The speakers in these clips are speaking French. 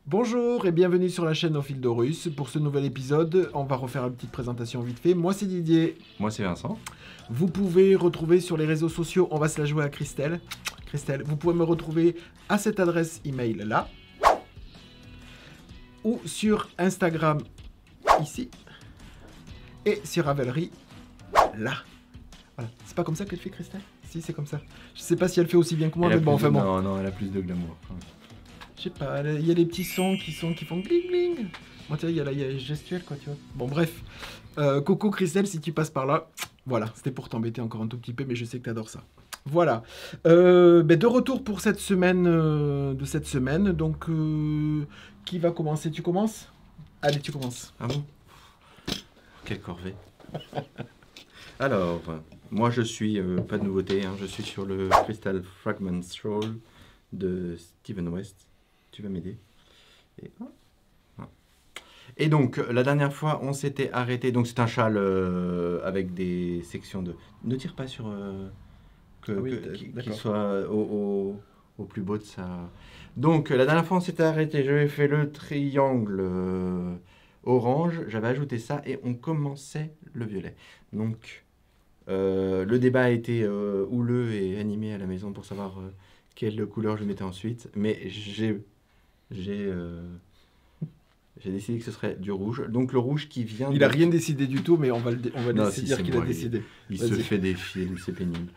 Bonjour et bienvenue sur la chaîne Au Fil d'Horus. Pour ce nouvel épisode, on va refaire une petite présentation vite fait. Moi c'est Didier. Moi c'est Vincent. Vous pouvez retrouver sur les réseaux sociaux, on va se la jouer à Christelle. Christelle, vous pouvez me retrouver à cette adresse email là. Ou sur Instagram ici. Et sur Ravelry là. Voilà. C'est pas comme ça qu'elle fait Christelle? Si, c'est comme ça. Je sais pas si elle fait aussi bien que moi, mais bon, enfin bon. Non, elle a plus de glamour. Je sais pas, il y a des petits sons qui font gling gling. Moi, tu vois, il y a la gestuelle, quoi, tu vois. Bon, bref. Coucou Christelle, si tu passes par là. Voilà, c'était pour t'embêter encore un tout petit peu, mais je sais que t'adores ça. Voilà. De retour pour cette semaine, Donc, qui va commencer? Tu commences? Allez, tu commences. Ah bon? Quelle corvée. Alors, moi je suis, pas de nouveauté, hein, je suis sur le Crystal Fragments Roll de Steven West. Tu vas m'aider. Et donc, la dernière fois, on s'était arrêté. Donc, c'est un châle avec des sections de. Ne tire pas sur. Qu'il soit au plus beau de ça. Donc, la dernière fois, on s'était arrêté. J'avais fait le triangle orange. J'avais ajouté ça et on commençait le violet. Donc, le débat a été houleux et animé à la maison pour savoir quelle couleur je mettais ensuite. Mais j'ai décidé que ce serait du rouge. Donc le rouge qui vient... Il n'a rien décidé du tout, mais on va si, dire qu'il a décidé. Il se fait des films, c'est pénible.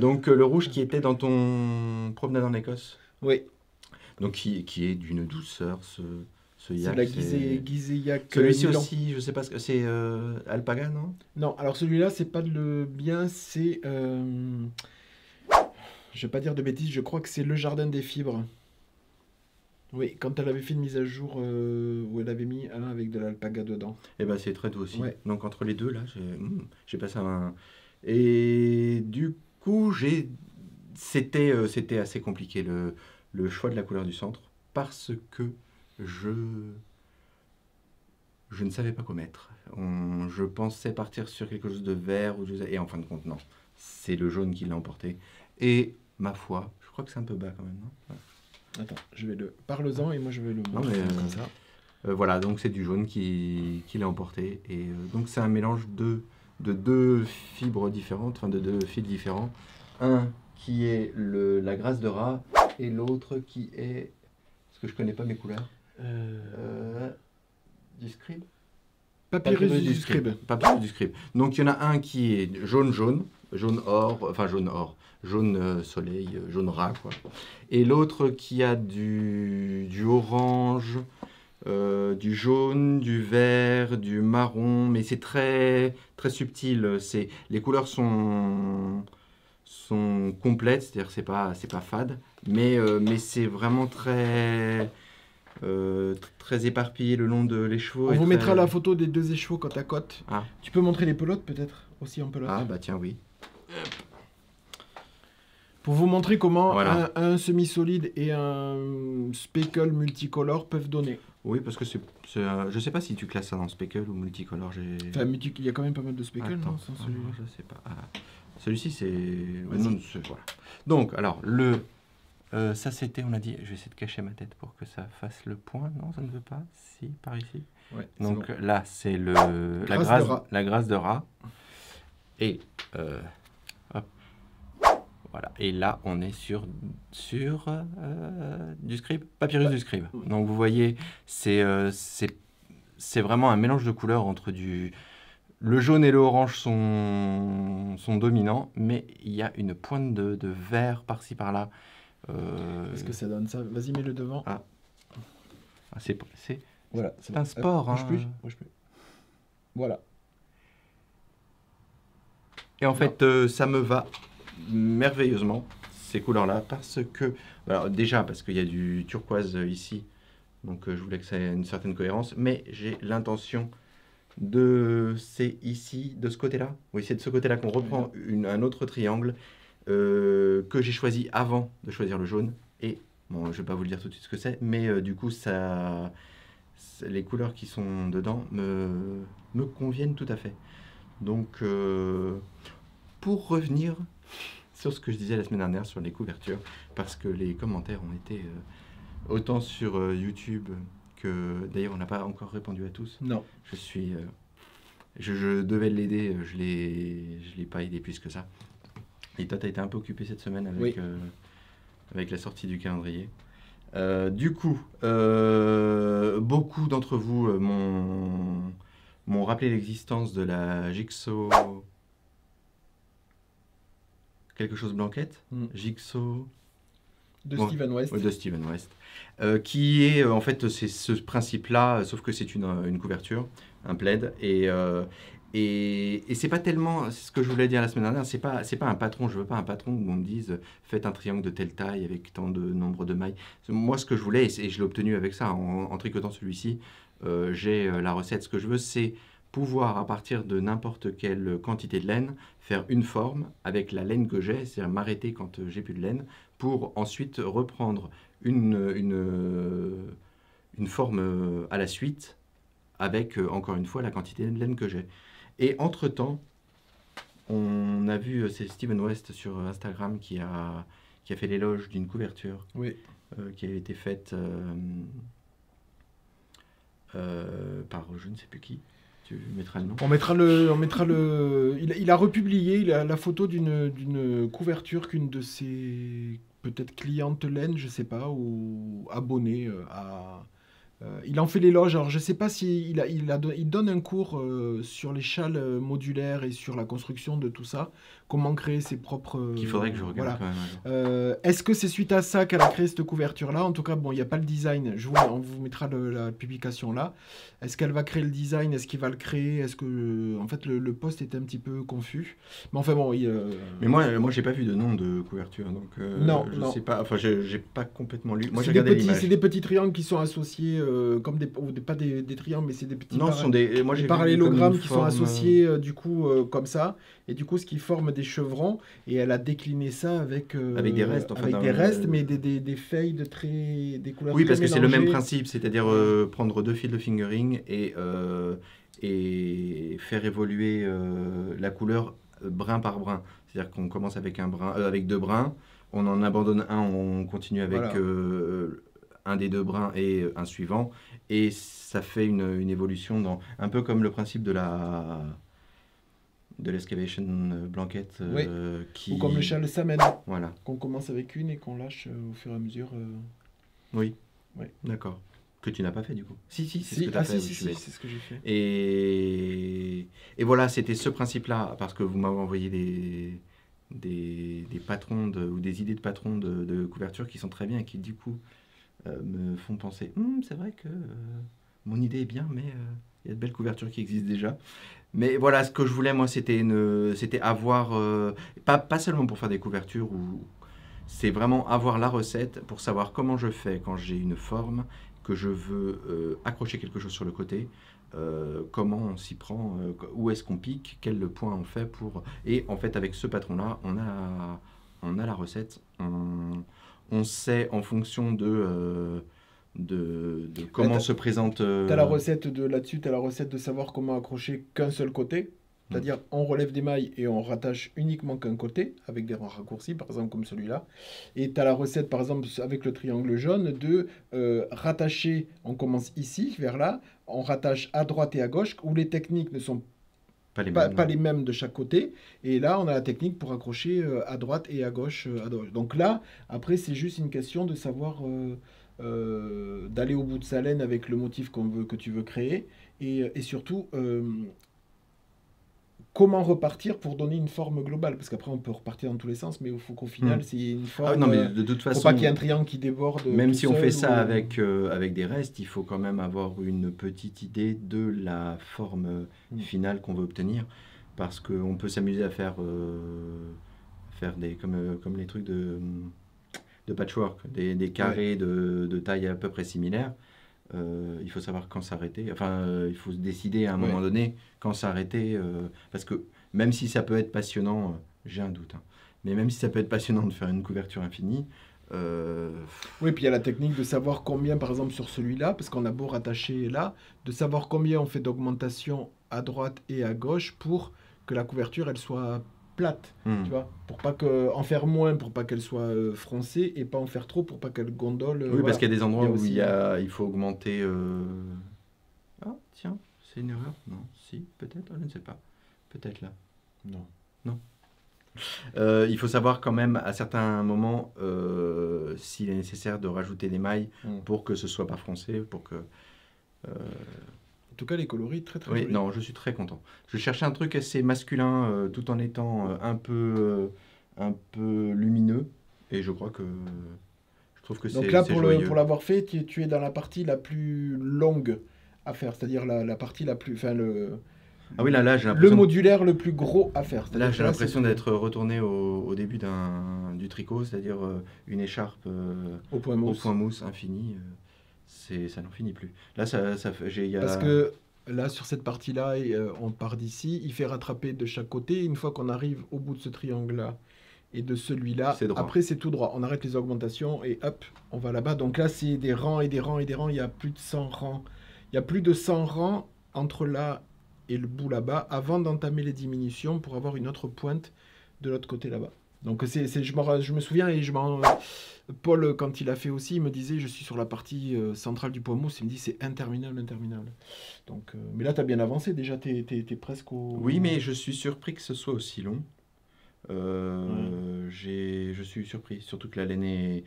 Donc le rouge qui était dans ton promenade en Écosse. Oui. Donc qui est d'une douceur, ce yak. C'est la Gizeh yak. Celui-ci aussi, je sais pas ce que c'est, alpaga, non? Non, alors celui-là, c'est pas le bien, c'est... Je vais pas dire de bêtises, je crois que c'est le jardin des fibres. Oui, quand elle avait fait une mise à jour où elle avait mis un avec de l'alpaga dedans. Eh ben c'est très doux aussi. Ouais. Donc entre les deux, là, j'ai passé un... Et du coup, c'était assez compliqué le choix de la couleur du centre parce que je ne savais pas quoi mettre. Je pensais partir sur quelque chose de vert et en fin de compte, non. C'est le jaune qui l'a emporté. Et ma foi, je crois que c'est un peu bas quand même, non? Ouais. Attends, je vais le... Parle-en et moi je vais le montrer comme ça. Voilà, donc c'est du jaune qui l'a emporté. Et donc c'est un mélange de deux fibres différentes, enfin de deux fils différents. Un qui est la graisse de rat et l'autre qui est... Parce que je connais pas mes couleurs. Du scribe. Papyrus du scribe. Papyrus du scribe. Donc il y en a un qui est jaune soleil, jaune rat, quoi. Et l'autre qui a du orange, du jaune, du vert, du marron, mais c'est très, très subtil. Les couleurs sont complètes, c'est-à-dire c'est pas fade, mais c'est vraiment très... très éparpillé le long de l'écheveau. On vous mettra la photo des deux écheveaux côte à côte. Ah. Tu peux montrer les pelotes peut-être aussi en pelote. Ah bah tiens, oui. Pour vous montrer comment voilà. un semi-solide et un speckle multicolore peuvent donner. Oui, parce que je sais pas si tu classes ça dans speckle ou multicolore. Enfin, il y a quand même pas mal de speckle, non, sans celui-là. Je sais pas. Ah. Celui-ci, c'est... Non, voilà. Donc, alors, ça c'était, on a dit, je vais essayer de cacher ma tête pour que ça fasse le point. Non, ça ne veut pas. Si, par ici. Ouais, donc bon. là, c'est la graisse de rat. Et hop, voilà. Et là, on est sur du scribe, papyrus du scribe. Donc vous voyez, c'est vraiment un mélange de couleurs entre le jaune et le orange sont dominants, mais il y a une pointe de vert par-ci par-là. Est-ce que ça donne ça? Vas-y, mets-le devant. Ah. C'est voilà, un sport. Bouge plus. Voilà. Et en fait, ça me va merveilleusement, ces couleurs-là, parce que... Alors déjà, parce qu'il y a du turquoise ici, donc je voulais que ça ait une certaine cohérence, mais j'ai l'intention c'est ici, de ce côté-là. Oui, c'est de ce côté-là qu'on reprend un autre triangle que j'ai choisi avant de choisir le jaune. Et, bon, je ne vais pas vous le dire tout de suite ce que c'est, mais du coup, les couleurs qui sont dedans me conviennent tout à fait. Donc, pour revenir sur ce que je disais la semaine dernière sur les couvertures, parce que les commentaires ont été autant sur YouTube que... D'ailleurs, on n'a pas encore répondu à tous. Non. Je suis... je devais l'aider, je l'ai pas aidé plus que ça. Et toi, tu as été un peu occupé cette semaine avec, Oui. avec la sortie du calendrier. Du coup, beaucoup d'entre vous m'ont rappelé l'existence de la Jigsaw... Quelque chose Blanquette Jigsaw... De Bon, Steven West. de Steven West. Qui est, en fait, c'est ce principe-là, sauf que c'est une couverture, un plaid. Et c'est pas tellement, c'est ce que je voulais dire la semaine dernière, c'est pas un patron, je veux pas un patron où on me dise faites un triangle de telle taille avec tant de nombre de mailles. Moi, ce que je voulais, et je l'ai obtenu avec ça, en tricotant celui-ci, j'ai la recette. Ce que je veux, c'est pouvoir, à partir de n'importe quelle quantité de laine, faire une forme avec la laine que j'ai, c'est-à-dire m'arrêter quand j'ai plus de laine, pour ensuite reprendre une forme à la suite, avec, encore une fois, la quantité de laine que j'ai. Et entre-temps, on a vu, c'est Steven West sur Instagram qui a fait l'éloge d'une couverture Oui. qui avait été faite par je ne sais plus qui. Tu mettras le nom. On mettra le. Il a republié la photo d'une couverture qu'une de ses peut-être clientes laine, je sais pas, ou abonnées à. Il en fait l'éloge. Alors je sais pas si il donne un cours sur les châles modulaires et sur la construction de tout ça, comment créer ses propres. Qu'il faudrait que je regarde voilà. quand même. Est-ce que c'est suite à ça qu'elle a créé cette couverture-là? En tout cas, bon, il n'y a pas le design. On vous mettra la publication là. Est-ce qu'elle va créer le design? Est-ce qu'il va le créer? Est-ce que, en fait, le post était un petit peu confus. Mais enfin bon, Mais moi, j'ai pas vu de nom de couverture, donc non, je non. sais pas. Enfin, j'ai pas complètement lu. Moi, j'ai C'est des regardé petits, l'image. c'est des petits triangles qui sont associés comme pas des triangles, mais c'est des petits Non, ce sont des. Moi, des j'ai vu parallélogrammes comme une qui sont forme, associés du coup comme ça, et du coup ce qui forme des chevrons, et elle a décliné ça avec Avec des restes, enfin, avec des restes, mais des feuilles des couleurs Oui, très parce que c'est le même mélangées. principe, c'est-à-dire prendre 2 fils de fingering et faire évoluer la couleur brin par brin. C'est-à-dire qu'on commence avec avec 2 brins, on en abandonne un, on continue avec Voilà. un des 2 brins et un suivant, et ça fait une évolution un peu comme le principe de l'excavation blanket Oui. qui... Ou comme le châle Samen, Voilà. qu'on commence avec une et qu'on lâche au fur et à mesure. Oui. Oui. D'accord. Que tu n'as pas fait du coup. Si, c'est ce Si, que tu as fait. si, je suis bête. c'est ce que j'ai fait. Et voilà, c'était ce principe-là, parce que vous m'avez envoyé des patrons ou des idées de patrons de couverture qui sont très bien et qui du coup me font penser, c'est vrai que mon idée est bien, mais il y a de belles couvertures qui existent déjà. Mais voilà, ce que je voulais, moi, c'était avoir, pas seulement pour faire des couvertures, c'est vraiment avoir la recette pour savoir comment je fais quand j'ai une forme, que je veux accrocher quelque chose sur le côté, comment on s'y prend, où est-ce qu'on pique, quel point on fait pour... Et en fait, avec ce patron-là, on a la recette, on sait en fonction de comment se présente... T'as la recette là-dessus, t'as la recette de savoir comment accrocher qu'un seul côté. C'est-à-dire, on relève des mailles et on rattache uniquement qu'un côté, avec des raccourcis, par exemple, comme celui-là. Et tu as la recette, par exemple, avec le triangle jaune, de rattacher, on commence ici, vers là, on rattache à droite et à gauche, où les techniques ne sont pas les mêmes de chaque côté. Et là, on a la technique pour accrocher à droite et à gauche. Donc là, après, c'est juste une question de savoir... d'aller au bout de sa laine avec le motif que tu veux créer. Et surtout... comment repartir pour donner une forme globale, parce qu'après on peut repartir dans tous les sens, mais il faut qu'au final c'est une forme. Non, mais de toute façon, faut pas qu'il y ait un triangle qui déborde. Même si on fait ça ou... avec des restes, il faut quand même avoir une petite idée de la forme finale qu'on veut obtenir, parce qu'on peut s'amuser à faire comme les trucs de patchwork, des carrés de taille à peu près similaire. Il faut savoir quand s'arrêter. Enfin, il faut se décider à un moment donné quand s'arrêter. Parce que même si ça peut être passionnant, j'ai un doute, mais même si ça peut être passionnant de faire une couverture infinie. Oui, puis il y a la technique de savoir combien, par exemple sur celui-là, parce qu'on a beau rattacher là, de savoir combien on fait d'augmentation à droite et à gauche pour que la couverture elle soit plate, Hmm. tu vois, pour pas en faire moins, pour pas qu'elle soit froncée, et pas en faire trop pour pas qu'elle gondole. Oui, Voilà. parce qu'il y a des endroits où aussi- il faut augmenter. Ah, tiens, c'est une erreur. Non, si, peut-être, je ne sais pas. Peut-être là. Non. Il faut savoir quand même à certains moments s'il est nécessaire de rajouter des mailles Mm. pour que ce soit pas froncé, pour que. En tout cas, les coloris, très très Oui, jolis. non, je suis très content. Je cherchais un truc assez masculin tout en étant un peu lumineux et je crois que je trouve que Donc là, c'est joyeux. pour l'avoir fait, tu es dans la partie la plus longue à faire, c'est-à-dire la partie la plus, enfin Ah oui, là j'ai le l'impression modulaire le plus gros à faire. là C'est-à-dire j'ai que là, l'impression c'est d'être retourné au début du tricot, c'est-à-dire une écharpe au point au mousse. point mousse infini. Ça n'en finit plus. Là, il y Parce a... que là, sur cette partie-là, on part d'ici, il fait rattraper de chaque côté. Une fois qu'on arrive au bout de ce triangle-là et de celui-là, C'est droit. après c'est tout droit. On arrête les augmentations et hop, on va là-bas. Donc là, c'est des rangs et des rangs et des rangs. Il y a plus de 100 rangs. Il y a plus de 100 rangs entre là et le bout là-bas avant d'entamer les diminutions pour avoir une autre pointe de l'autre côté là-bas. Donc je me souviens et Paul, quand il a fait aussi, il me disait, je suis sur la partie centrale du point mousse, il me dit, c'est interminable, interminable. Donc, mais là, tu as bien avancé, déjà, t'es presque au... Oui, mais je suis surpris que ce soit aussi long. Je suis surpris, surtout que la laine est...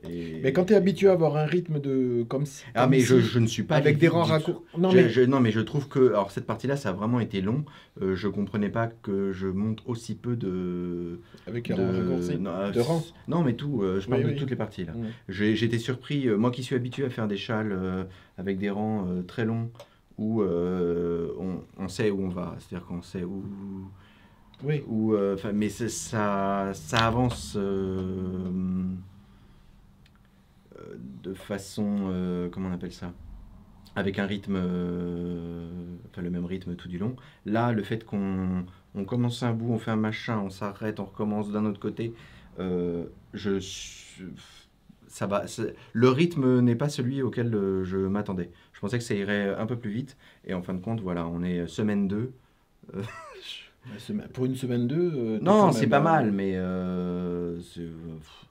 Mais quand tu es habitué à avoir un rythme de... Ah, comme mais ici, je ne suis pas avec allé des vite rangs du tout. raccourcis... Non, mais... Non, mais je trouve que... Alors, cette partie-là, ça a vraiment été long. Je comprenais pas que je monte aussi peu de... Avec les rangs raccourcis. Non, De rangs. non, mais tout. Je parle Oui, de oui. toutes les parties, là. Mm. J'étais surpris, moi qui suis habitué à faire des châles avec des rangs très longs, où on sait où on va. C'est-à-dire qu'on sait Oui. mais ça avance de façon, comment on appelle ça? Avec un rythme, enfin le même rythme tout du long. Là, le fait qu'on commence un bout, on fait un machin, on s'arrête, on recommence d'un autre côté, euh, je, suis- ça va. Le rythme n'est pas celui auquel je m'attendais. Je pensais que ça irait un peu plus vite, et en fin de compte, voilà, on est semaine 2. Euh, Pour une semaine 2, non, c'est pas mal, mais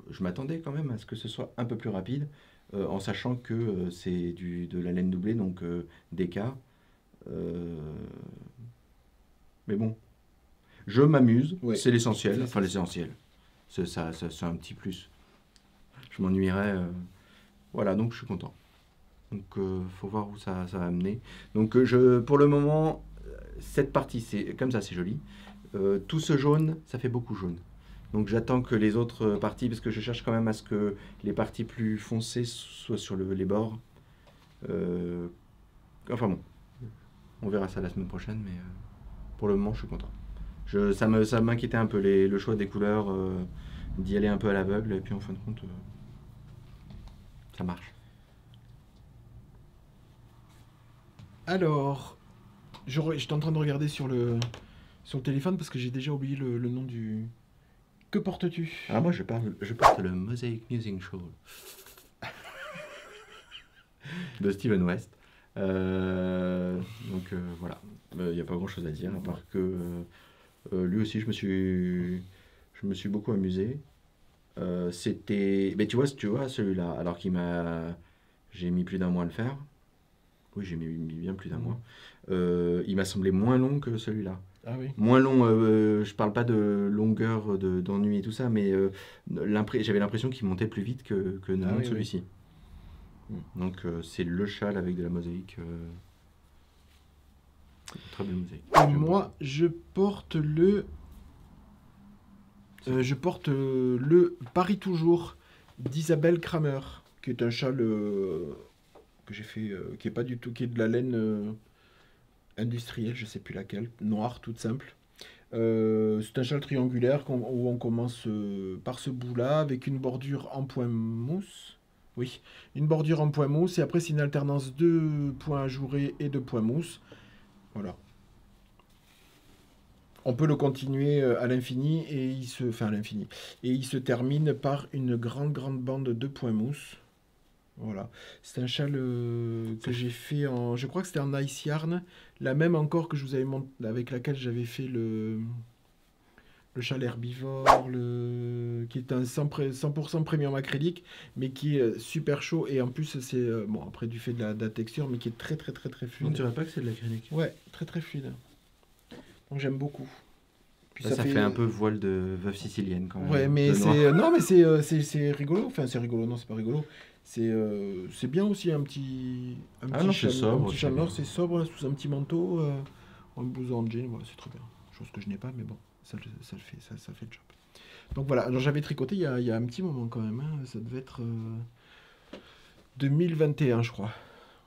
je m'attendais quand même à ce que ce soit un peu plus rapide, en sachant que c'est de la laine doublée, donc DK. Euh, mais bon, je m'amuse, Oui. c'est l'essentiel, C'est enfin l'essentiel. C'est un petit plus. Je m'ennuierais. Voilà, donc je suis content. Donc faut voir où ça va amener. Donc pour le moment, cette partie, c'est comme ça, c'est joli. Tout ce jaune, ça fait beaucoup jaune. Donc j'attends que les autres parties, parce que je cherche quand même à ce que les parties plus foncées soient sur les bords. Enfin bon, on verra ça la semaine prochaine, mais pour le moment, je suis content. Ça m'inquiétait un peu le choix des couleurs, d'y aller un peu à l'aveugle, et puis en fin de compte, ça marche. Alors, j'étais en train de regarder sur le téléphone parce que j'ai déjà oublié le nom du... Que portes-tu? Ah, moi, je porte le Mosaic Musing Shawl de Steven West. Donc voilà, il n'y a pas grand chose à dire, à part que lui aussi, je me suis beaucoup amusé. Mais tu vois celui-là, alors j'ai mis plus d'un mois à le faire. Oui, j'ai mis bien plus d'un mois. Il m'a semblé moins long que celui-là. Ah oui. Moins long, je parle pas de longueur d'ennui et tout ça, mais j'avais l'impression qu'il montait plus vite que ne monte oui, celui-ci. Donc c'est le châle avec de la mosaïque. Très belle mosaïque. Et J'aime moi, je porte le Paris Toujours d'Isabelle Kramer, qui est un châle que j'ai fait, qui est pas du tout, qui est de la laine industrielle, je sais plus laquelle, noire, toute simple. C'est un châle triangulaire où on commence par ce bout-là avec une bordure en point mousse. Oui, une bordure en point mousse et après c'est une alternance de points ajourés et de points mousse. Voilà. On peut le continuer à l'infini et enfin à l'infini. Et il se termine par une grande bande de points mousse. Voilà. C'est un châle que j'ai fait en, je crois que c'était en ice yarn, la même encore que je vous avais montré, avec laquelle j'avais fait Le châle herbivore, qui est un 100% premium acrylique, mais qui est super chaud. Et en plus, c'est, bon, après du fait de la texture, mais qui est très On ne fluide. dirait pas que c'est de l'acrylique. Ouais, très fluide. Donc j'aime beaucoup. Puis Là, ça fait un peu voile de veuve sicilienne quand même. Ouais, mais le noir. c'est non, mais c'est rigolo. Enfin, c'est rigolo. Non, c'est pas rigolo. C'est bien aussi un petit non, c'est sobre, un petit c'est châle noir, bien. c'est sobre là, sous un petit manteau, un blouson en jean. Voilà, c'est très bien. Chose que je n'ai pas, mais bon, ça le fait, ça fait le job. Donc voilà. Alors j'avais tricoté il y a un petit moment quand même. Hein. Ça devait être 2021, je crois.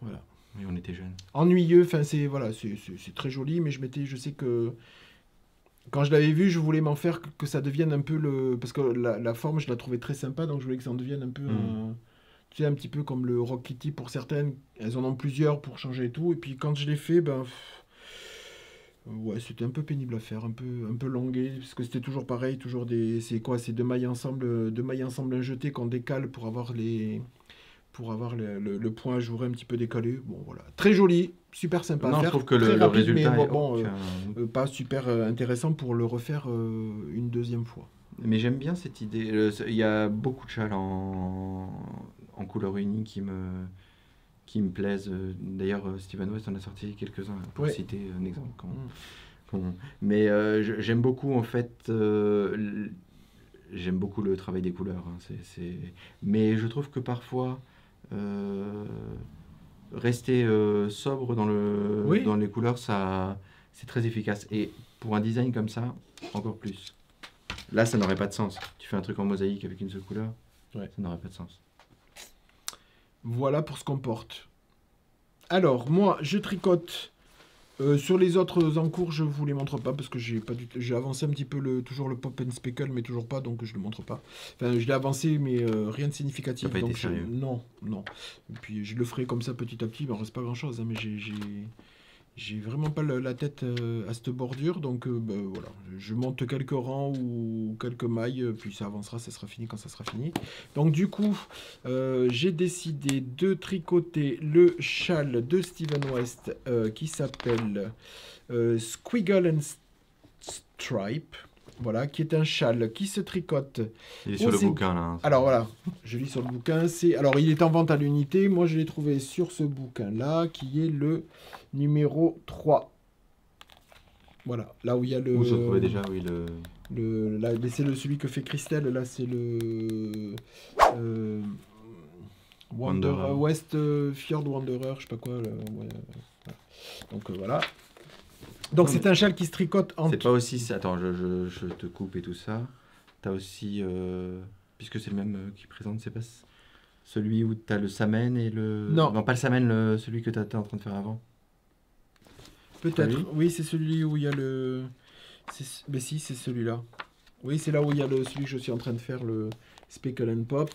Voilà. Oui, on était jeunes. Ennuyeux. Enfin, voilà, c'est très joli, mais je sais que quand je l'avais vu, je voulais m'en faire que ça devienne un peu parce que la forme, je la trouvais très sympa, donc je voulais que ça en devienne un peu tu sais, un petit peu comme le Rock Kitty pour certaines. Elles en ont plusieurs pour changer et tout. Et puis quand je l'ai fait, ben. Ouais, c'était un peu pénible à faire, un peu longué, parce que c'était toujours pareil, toujours des. C'est quoi? C'est deux mailles ensemble injetées qu'on décale pour avoir le point ajouré un petit peu décalé. Bon, voilà. Très joli, super sympa à Non, je faire. trouve que très le rapide, résultat mais est bon, aucun. pas super intéressant pour le refaire une deuxième fois. Mais j'aime bien cette idée. Il y a beaucoup de châles en couleur unie qui me plaisent. D'ailleurs, Steven West en a sorti quelques-uns pour Ouais. citer un exemple. Mm. Mais j'aime beaucoup en fait. J'aime beaucoup le travail des couleurs. Hein. Mais je trouve que parfois rester sobre Oui. dans les couleurs, c'est très efficace. Et pour un design comme ça, encore plus. Là, ça n'aurait pas de sens. Tu fais un truc en mosaïque avec une seule couleur, Ouais. ça n'aurait pas de sens. Voilà pour ce qu'on porte. Alors, moi, je tricote. Sur les autres en cours, je vous les montre pas parce que j'ai avancé un petit peu toujours le pop and speckle, mais toujours pas, donc je le montre pas. Enfin, je l'ai avancé, mais rien de significatif. T'as pas été Donc sérieux. non. Et puis je le ferai comme ça petit à petit. Il m'en reste pas grand chose, hein, mais j'ai vraiment pas la tête à cette bordure, donc voilà. Je monte quelques rangs ou quelques mailles, puis ça avancera, ça sera fini quand ça sera fini. Donc du coup, j'ai décidé de tricoter le châle de Steven West qui s'appelle Squiggle and Stripe. Voilà, qui est un châle qui se tricote. Il est sur le bouquin là. Hein. Alors voilà, je lis sur le bouquin. Alors il est en vente à l'unité. Moi je l'ai trouvé sur ce bouquin-là, qui est le numéro 3. Voilà, là où il y a le. Où se trouvait déjà, oui, Là, c'est celui que fait Christelle. Là, c'est le. Wanderer. West Fjord Wanderer, je sais pas quoi. Ouais, voilà. Donc voilà. Donc c'est un châle qui se tricote en. C'est pas aussi. Attends, je te coupe et tout ça. T'as aussi. Puisque c'est le même qui présente, c'est pas celui où t'as le samen et le. Non. Non, pas le samen, celui que t'étais en train de faire avant. Peut-être. Oui, c'est celui où il y a le. Mais si, c'est celui-là. Oui, c'est là où il y a celui que je suis en train de faire, le Speckle and Pop.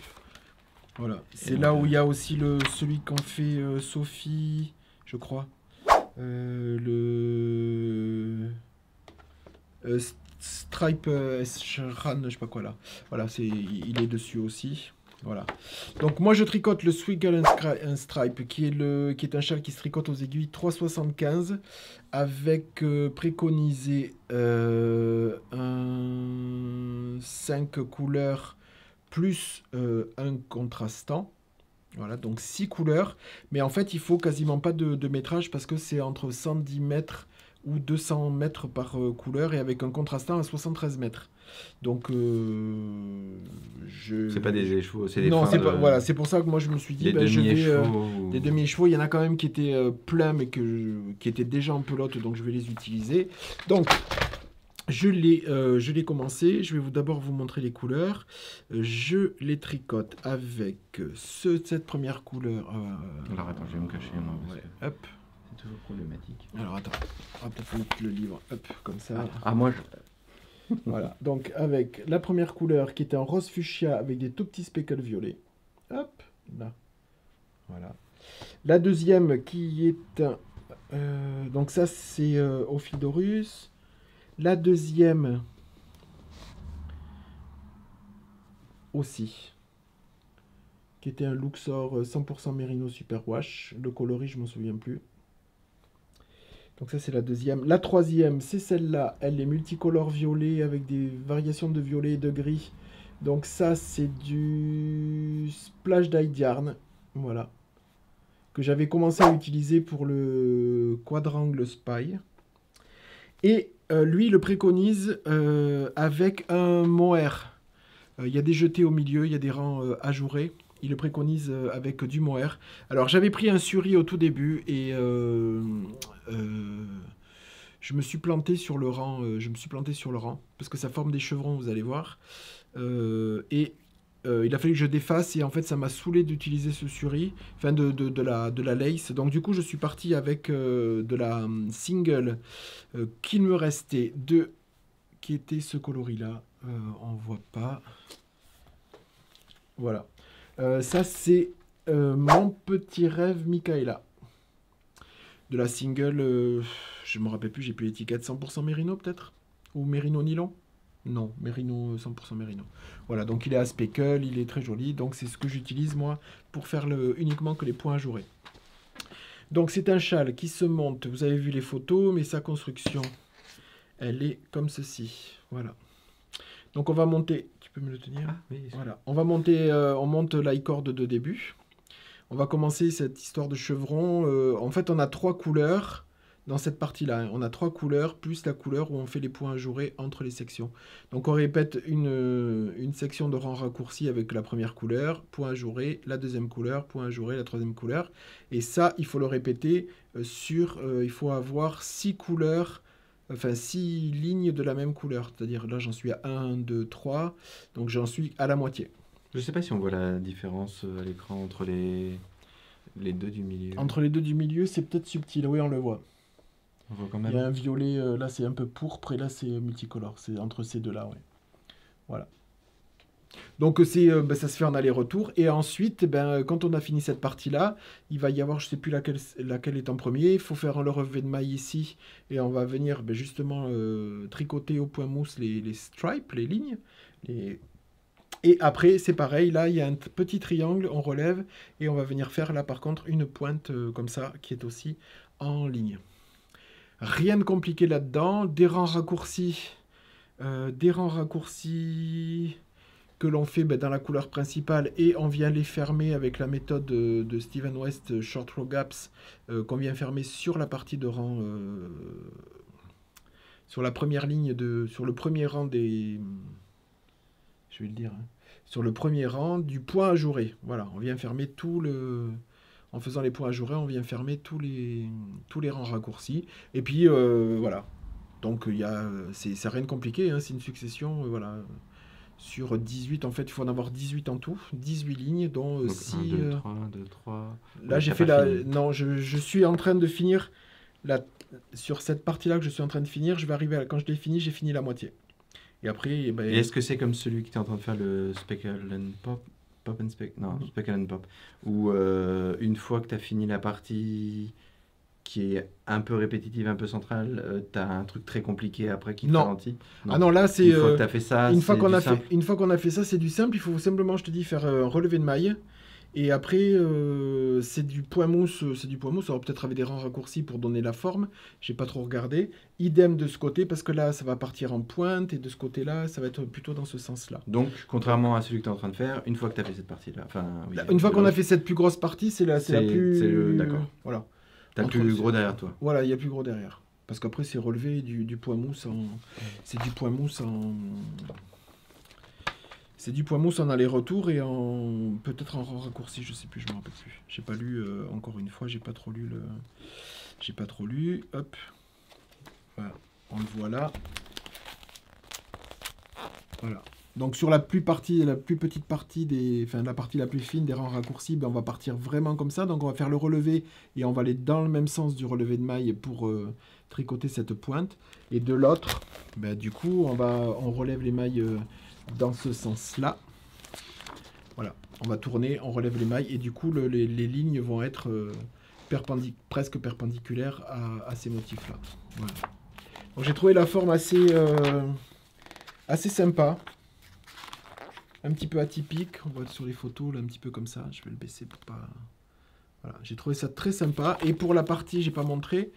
Voilà. C'est là où il y a aussi celui qu'en fait Sophie, je crois. Stripe Shran, je sais pas quoi là. Voilà, il est dessus aussi. Voilà. Donc moi je tricote le Swiggle and Stripe qui est un châle qui se tricote aux aiguilles 3,75 avec préconisé 5 couleurs plus un contrastant. Voilà, donc 6 couleurs. Mais en fait, il faut quasiment pas de métrage parce que c'est entre 110 mètres ou 200 mètres par couleur et avec un contrastant à 73 mètres. Donc, c'est pas des échevaux, c'est des non, fins voilà, c'est pour ça que moi je me suis dit, des demi-échevaux. Des demi-échevaux, il y en a quand même qui étaient pleins mais qui étaient déjà en pelote, donc je vais les utiliser. Donc, je l'ai commencé. Je vais d'abord vous montrer les couleurs. Je les tricote avec cette première couleur. Alors attends, je vais me cacher. Moi, Ouais, hop. C'est toujours problématique. Alors attends, on va peut-être mettre le livre, hop, comme ça. Moi, Voilà, donc avec la première couleur qui est un rose fuchsia avec des tout petits speckles violets. Hop, là. Voilà. La deuxième qui est un... donc ça c'est Ophidorus. La deuxième aussi, qui était un Luxor 100% Merino Superwash. Le coloris, je m'en souviens plus. Donc ça c'est la deuxième. La troisième, c'est celle-là. Elle est multicolore violet avec des variations de violet et de gris. Donc ça c'est du Splash Dyed Yarn. Voilà. Que j'avais commencé à utiliser pour le Quadrangle Spy. Et lui, il le préconise avec un mohair. Il y a des jetés au milieu, il y a des rangs ajourés. Il le préconise avec du mohair. Alors, j'avais pris un suri au tout début et je me suis planté sur le rang. Parce que ça forme des chevrons, vous allez voir. Il a fallu que je défasse et en fait ça m'a saoulé d'utiliser ce suri, enfin de la lace. Donc du coup je suis parti avec de la single qu'il me restait deux, qui était ce coloris là. On voit pas. Voilà. Ça c'est mon petit rêve Michaela. De la single, je me rappelle plus, j'ai plus l'étiquette, 100% mérino peut-être. Ou mérino nylon. Non, mérino, 100% mérino. Voilà, donc il est à speckle, il est très joli. Donc c'est ce que j'utilise moi pour faire uniquement que les points ajourés. Donc c'est un châle qui se monte. Vous avez vu les photos, mais sa construction, elle est comme ceci. Voilà. Donc on va monter. Tu peux me le tenir? Ah, oui. Voilà. On va monter. On monte l'i-cord de début. On va commencer cette histoire de chevron. En fait, on a 3 couleurs. Dans cette partie-là, on a 3 couleurs, plus la couleur où on fait les points ajourés entre les sections. Donc on répète une section de rang raccourci avec la première couleur, point ajouré, la deuxième couleur, point ajouré, la troisième couleur. Et ça, il faut le répéter il faut avoir 6 couleurs, enfin 6 lignes de la même couleur. C'est-à-dire là, j'en suis à 1, 2, 3, donc j'en suis à la moitié. Je sais pas si on voit la différence à l'écran entre les deux du milieu. Entre les deux du milieu, c'est peut-être subtil, oui, on le voit. On voit quand Il même. y a un violet, là c'est un peu pourpre et là c'est multicolore. C'est entre ces deux-là, ouais. Voilà. Donc ça se fait en aller-retour. Et ensuite, quand on a fini cette partie-là, il va y avoir, je ne sais plus laquelle est en premier. Il faut faire le relevé de maille ici. Et on va venir justement tricoter au point mousse les stripes, les lignes. Et après, c'est pareil. Là, il y a un petit triangle, on relève. Et on va venir faire là, par contre, une pointe comme ça, qui est aussi en ligne. Rien de compliqué là-dedans. Des rangs raccourcis que l'on fait dans la couleur principale et on vient les fermer avec la méthode de Steven West Short Row Gaps qu'on vient fermer sur la partie de rang, sur la première ligne, sur le premier rang des... Je vais le dire. Hein, sur le premier rang du point ajouré. Voilà, on vient fermer tout le... En faisant les points ajourés, on vient fermer tous les rangs raccourcis. Et puis, voilà. Donc, c'est rien de compliqué, hein, c'est une succession, voilà. Sur 18, en fait, il faut en avoir 18 en tout. 18 lignes, dont 6... 1, 2, 3, 2, 3... Là, j'ai fait la... Fini. Non, je suis en train de finir... Sur cette partie-là que je suis en train de finir, je vais arriver quand je l'ai fini, j'ai fini la moitié. Et après... Et est-ce que c'est comme celui qui était en train de faire le Speckle and Pop? Pop and Speckle? Non, Speckle and Pop. Où une fois que tu as fini la partie qui est un peu répétitive, un peu centrale, tu as un truc très compliqué après qui te ralentit? Non. Ah non, là c'est... Une fois que tu as fait ça, une fois qu'on a fait ça, c'est du simple. Il faut simplement, je te dis, faire un relevé de maille. Et après, c'est du point mousse. Alors peut-être avec des rangs raccourcis pour donner la forme. J'ai pas trop regardé. Idem de ce côté, parce que là, ça va partir en pointe. Et de ce côté-là, ça va être plutôt dans ce sens-là. Donc, contrairement à celui que tu es en train de faire, une fois que tu as fait cette partie-là... Enfin, oui, une fois qu'on a fait cette plus grosse partie, c'est la plus... D'accord. Voilà. T'as plus gros derrière toi. Voilà, il y a plus gros derrière. Parce qu'après, c'est relevé du point mousse en... C'est du point mousse en... C'est du point mousse en aller-retour et en... Peut-être en raccourci, je sais plus, je me rappelle plus. J'ai pas lu, encore une fois, j'ai pas trop lu. Hop. Voilà, on le voit là. Voilà. Donc sur la plus petite partie la partie la plus fine des rangs raccourcis, on va partir vraiment comme ça. Donc on va faire le relevé et on va aller dans le même sens du relevé de maille pour tricoter cette pointe. Et de l'autre, du coup, on relève les mailles dans ce sens-là. Voilà, on va tourner, on relève les mailles et du coup les lignes vont être presque perpendiculaires à ces motifs-là. Voilà. Donc j'ai trouvé la forme assez sympa. Un petit peu atypique, on voit sur les photos là un petit peu comme ça, je vais le baisser pour pas... Voilà, j'ai trouvé ça très sympa. Et pour la partie, j'ai pas montré,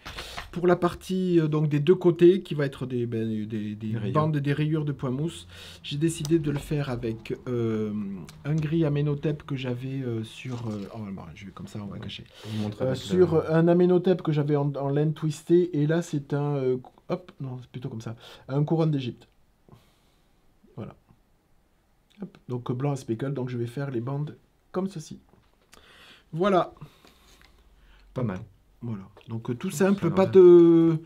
pour la partie donc des deux côtés, qui va être des bandes et des rayures de point mousse, j'ai décidé de le faire avec un gris aménotep que j'avais sur... oh, je vais comme ça, on va cacher. Sur un aménotep que j'avais en laine twistée, et là c'est un... hop, non, c'est plutôt comme ça. Un couronne d'Égypte. Voilà. Hop, donc blanc à speckle, donc je vais faire les bandes comme ceci. Voilà. Pas mal. Voilà. Donc tout simple, pas de...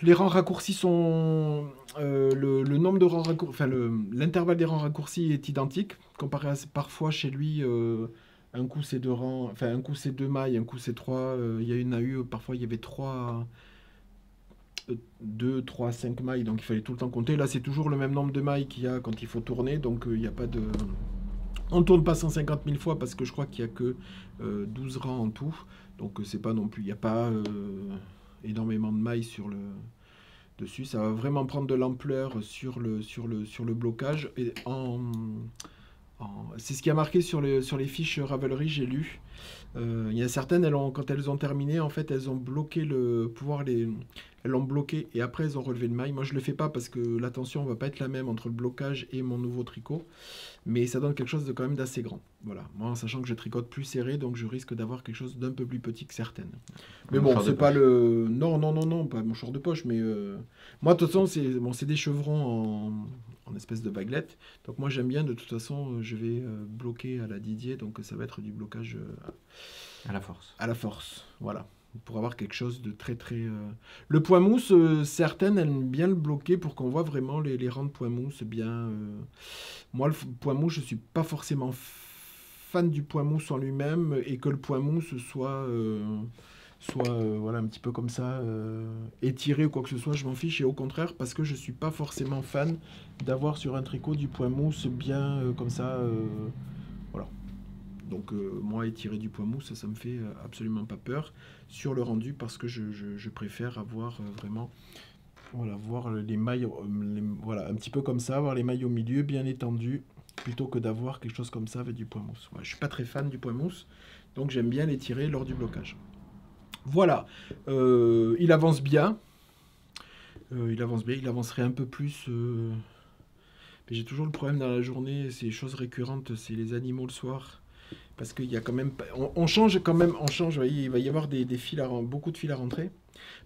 Les rangs raccourcis sont... le nombre de rangs raccourcis... Enfin, l'intervalle des rangs raccourcis est identique. Comparé à parfois chez lui, un coup c'est 2 rangs... Enfin, un coup c'est 2 mailles, un coup c'est 3. Il y a une AU, parfois il y avait 3... 2, 3, 5 mailles, donc il fallait tout le temps compter. Là, c'est toujours le même nombre de mailles qu'il y a quand il faut tourner, donc il n'y a pas de... On ne tourne pas 150 000 fois parce que je crois qu'il n'y a que 12 rangs en tout. Donc c'est pas non plus, il n'y a pas énormément de mailles sur le dessus. Ça va vraiment prendre de l'ampleur sur le blocage. Et c'est ce qui a marqué sur les fiches Ravelry, j'ai lu. Il y a certaines, quand elles ont terminé, en fait, elles ont bloqué elles l'ont bloqué et après elles ont relevé le maille. Moi, je le fais pas parce que la tension va pas être la même entre le blocage et mon nouveau tricot. Mais ça donne quelque chose de quand même d'assez grand. Voilà. Moi, en sachant que je tricote plus serré, donc je risque d'avoir quelque chose d'un peu plus petit que certaines. Mais bon, c'est pas le... Non, pas mon short de poche, mais... Moi, de toute façon, c'est des chevrons en espèce de baguette. Donc moi, j'aime bien, de toute façon, je vais bloquer à la Didier, donc ça va être du blocage... à la force. À la force, voilà. Pour avoir quelque chose de très très... Le point mousse, certaines aiment bien le bloquer pour qu'on voit vraiment les rangs de point mousse bien... Moi, le point mousse, je suis pas forcément fan du point mousse en lui-même et que le point mousse soit voilà, un petit peu comme ça, étiré ou quoi que ce soit, je m'en fiche. Et au contraire, parce que je suis pas forcément fan d'avoir sur un tricot du point mousse bien comme ça... voilà. Donc moi, étirer du point mousse, ça me fait absolument pas peur sur le rendu parce que je préfère avoir vraiment, voilà, voir les mailles, voilà, un petit peu comme ça, avoir les mailles au milieu bien étendues plutôt que d'avoir quelque chose comme ça avec du point mousse. Ouais, je suis pas très fan du point mousse, donc j'aime bien les tirer lors du blocage. Voilà, il avance bien. Il avancerait un peu plus... Mais j'ai toujours le problème dans la journée, c'est choses récurrentes, c'est les animaux le soir. Parce qu'il y a quand même... On change quand même, vous voyez, il va y avoir des fils beaucoup de fils à rentrer.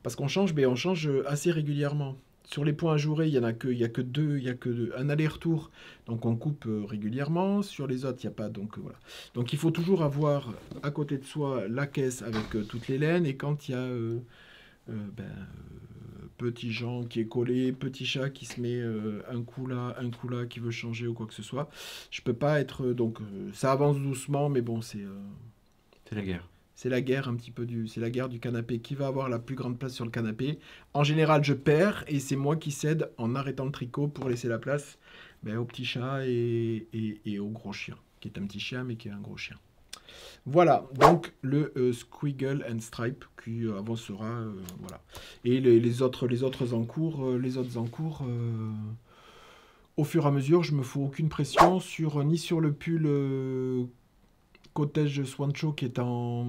Parce qu'on change, mais on change assez régulièrement. Sur les points ajourés, il y a que deux, un aller-retour, donc on coupe régulièrement. Sur les autres, il n'y a pas, donc voilà. Donc il faut toujours avoir à côté de soi la caisse avec toutes les laines, et quand il y a petit Jean qui est collé, petit chat qui se met un coup là, qui veut changer ou quoi que ce soit, je peux pas être... donc ça avance doucement, mais bon, c'est la guerre. C'est la guerre un petit peu c'est la guerre du canapé. Qui va avoir la plus grande place sur le canapé? En général, je perds et c'est moi qui cède en arrêtant le tricot pour laisser la place au petit chat et au gros chien, qui est un petit chien mais qui est un gros chien. Voilà, donc le Squiggle and Stripe qui avancera, voilà. Et les autres en cours, au fur et à mesure, je me fous aucune pression ni sur le pull Cottage Swancho qui est en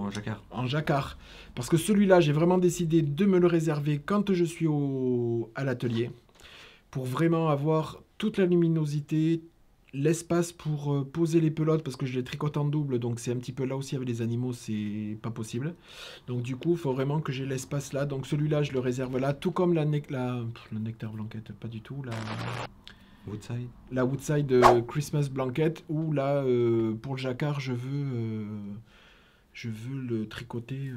jacquard. En jacquard. Parce que celui-là, j'ai vraiment décidé de me le réserver quand je suis à l'atelier pour vraiment avoir toute la luminosité, l'espace pour poser les pelotes parce que je les tricote en double, donc c'est un petit peu là aussi avec les animaux, c'est pas possible. Donc du coup, il faut vraiment que j'ai l'espace là. Donc celui-là, je le réserve là, tout comme le nectar blanquette, pas du tout. Woodside. La Woodside Christmas Blanket, où là, pour le jacquard, je veux le tricoter.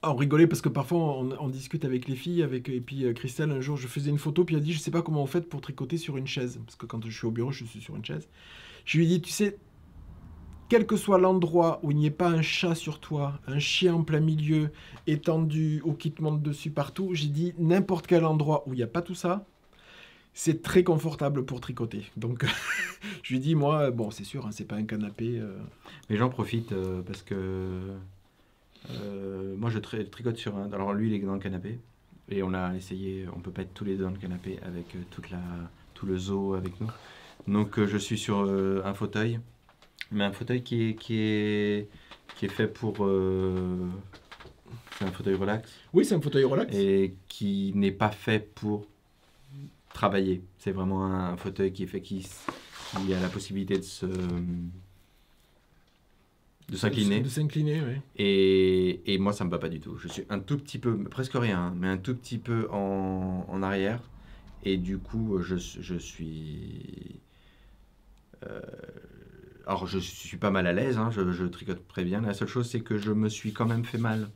On rigolait parce que parfois on discute avec les filles, et puis Christelle, un jour, je faisais une photo, puis elle a dit, je sais pas comment vous faites pour tricoter sur une chaise, parce que quand je suis au bureau, je suis sur une chaise. Je lui ai dit, tu sais, quel que soit l'endroit où il n'y ait pas un chat sur toi, un chien en plein milieu, étendu, ou qui te monte dessus partout, j'ai dit, n'importe quel endroit où il n'y a pas tout ça, c'est très confortable pour tricoter. Donc, je lui dis, moi, bon, c'est sûr, hein, c'est pas un canapé. Mais j'en profite parce que moi, je tricote sur un. Alors, lui, il est dans le canapé. Et on a essayé, on peut pas être tous les deux dans le canapé avec tout le zoo avec nous. Donc je suis sur un fauteuil, mais un fauteuil qui est fait pour... c'est un fauteuil relax Oui, c'est un fauteuil relax. et qui n'est pas fait pour travailler. C'est vraiment un fauteuil qui est fait qui a la possibilité de s'incliner. De s'incliner, oui. Et moi, ça me va pas du tout. Je suis un tout petit peu, presque rien, hein, mais un tout petit peu en arrière. Et du coup, je suis... alors, je suis pas mal à l'aise, hein, je tricote très bien. La seule chose, c'est que je me suis quand même fait mal.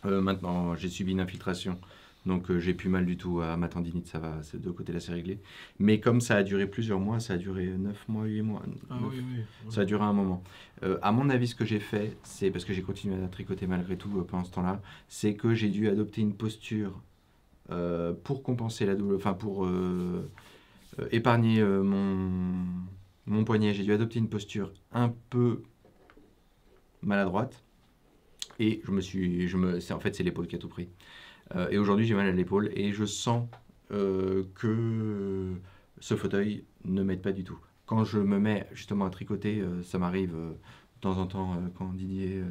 Maintenant, j'ai subi une infiltration. Donc, j'ai plus mal du tout à ma tendinite, ça va, c'est de côté là, c'est réglé. Mais comme ça a duré plusieurs mois, ça a duré 9 mois, 8 mois. Ah 9, oui, oui. ça a duré un moment. À mon avis, ce que j'ai fait, c'est parce que j'ai continué à tricoter malgré tout pendant ce temps-là, c'est que j'ai dû adopter une posture pour compenser la douleur, enfin pour épargner mon poignet. J'ai dû adopter une posture un peu maladroite et en fait, c'est l'épaule qui a tout pris. Et aujourd'hui, j'ai mal à l'épaule et je sens que ce fauteuil ne m'aide pas du tout. Quand je me mets justement à tricoter, ça m'arrive de temps en temps quand Didier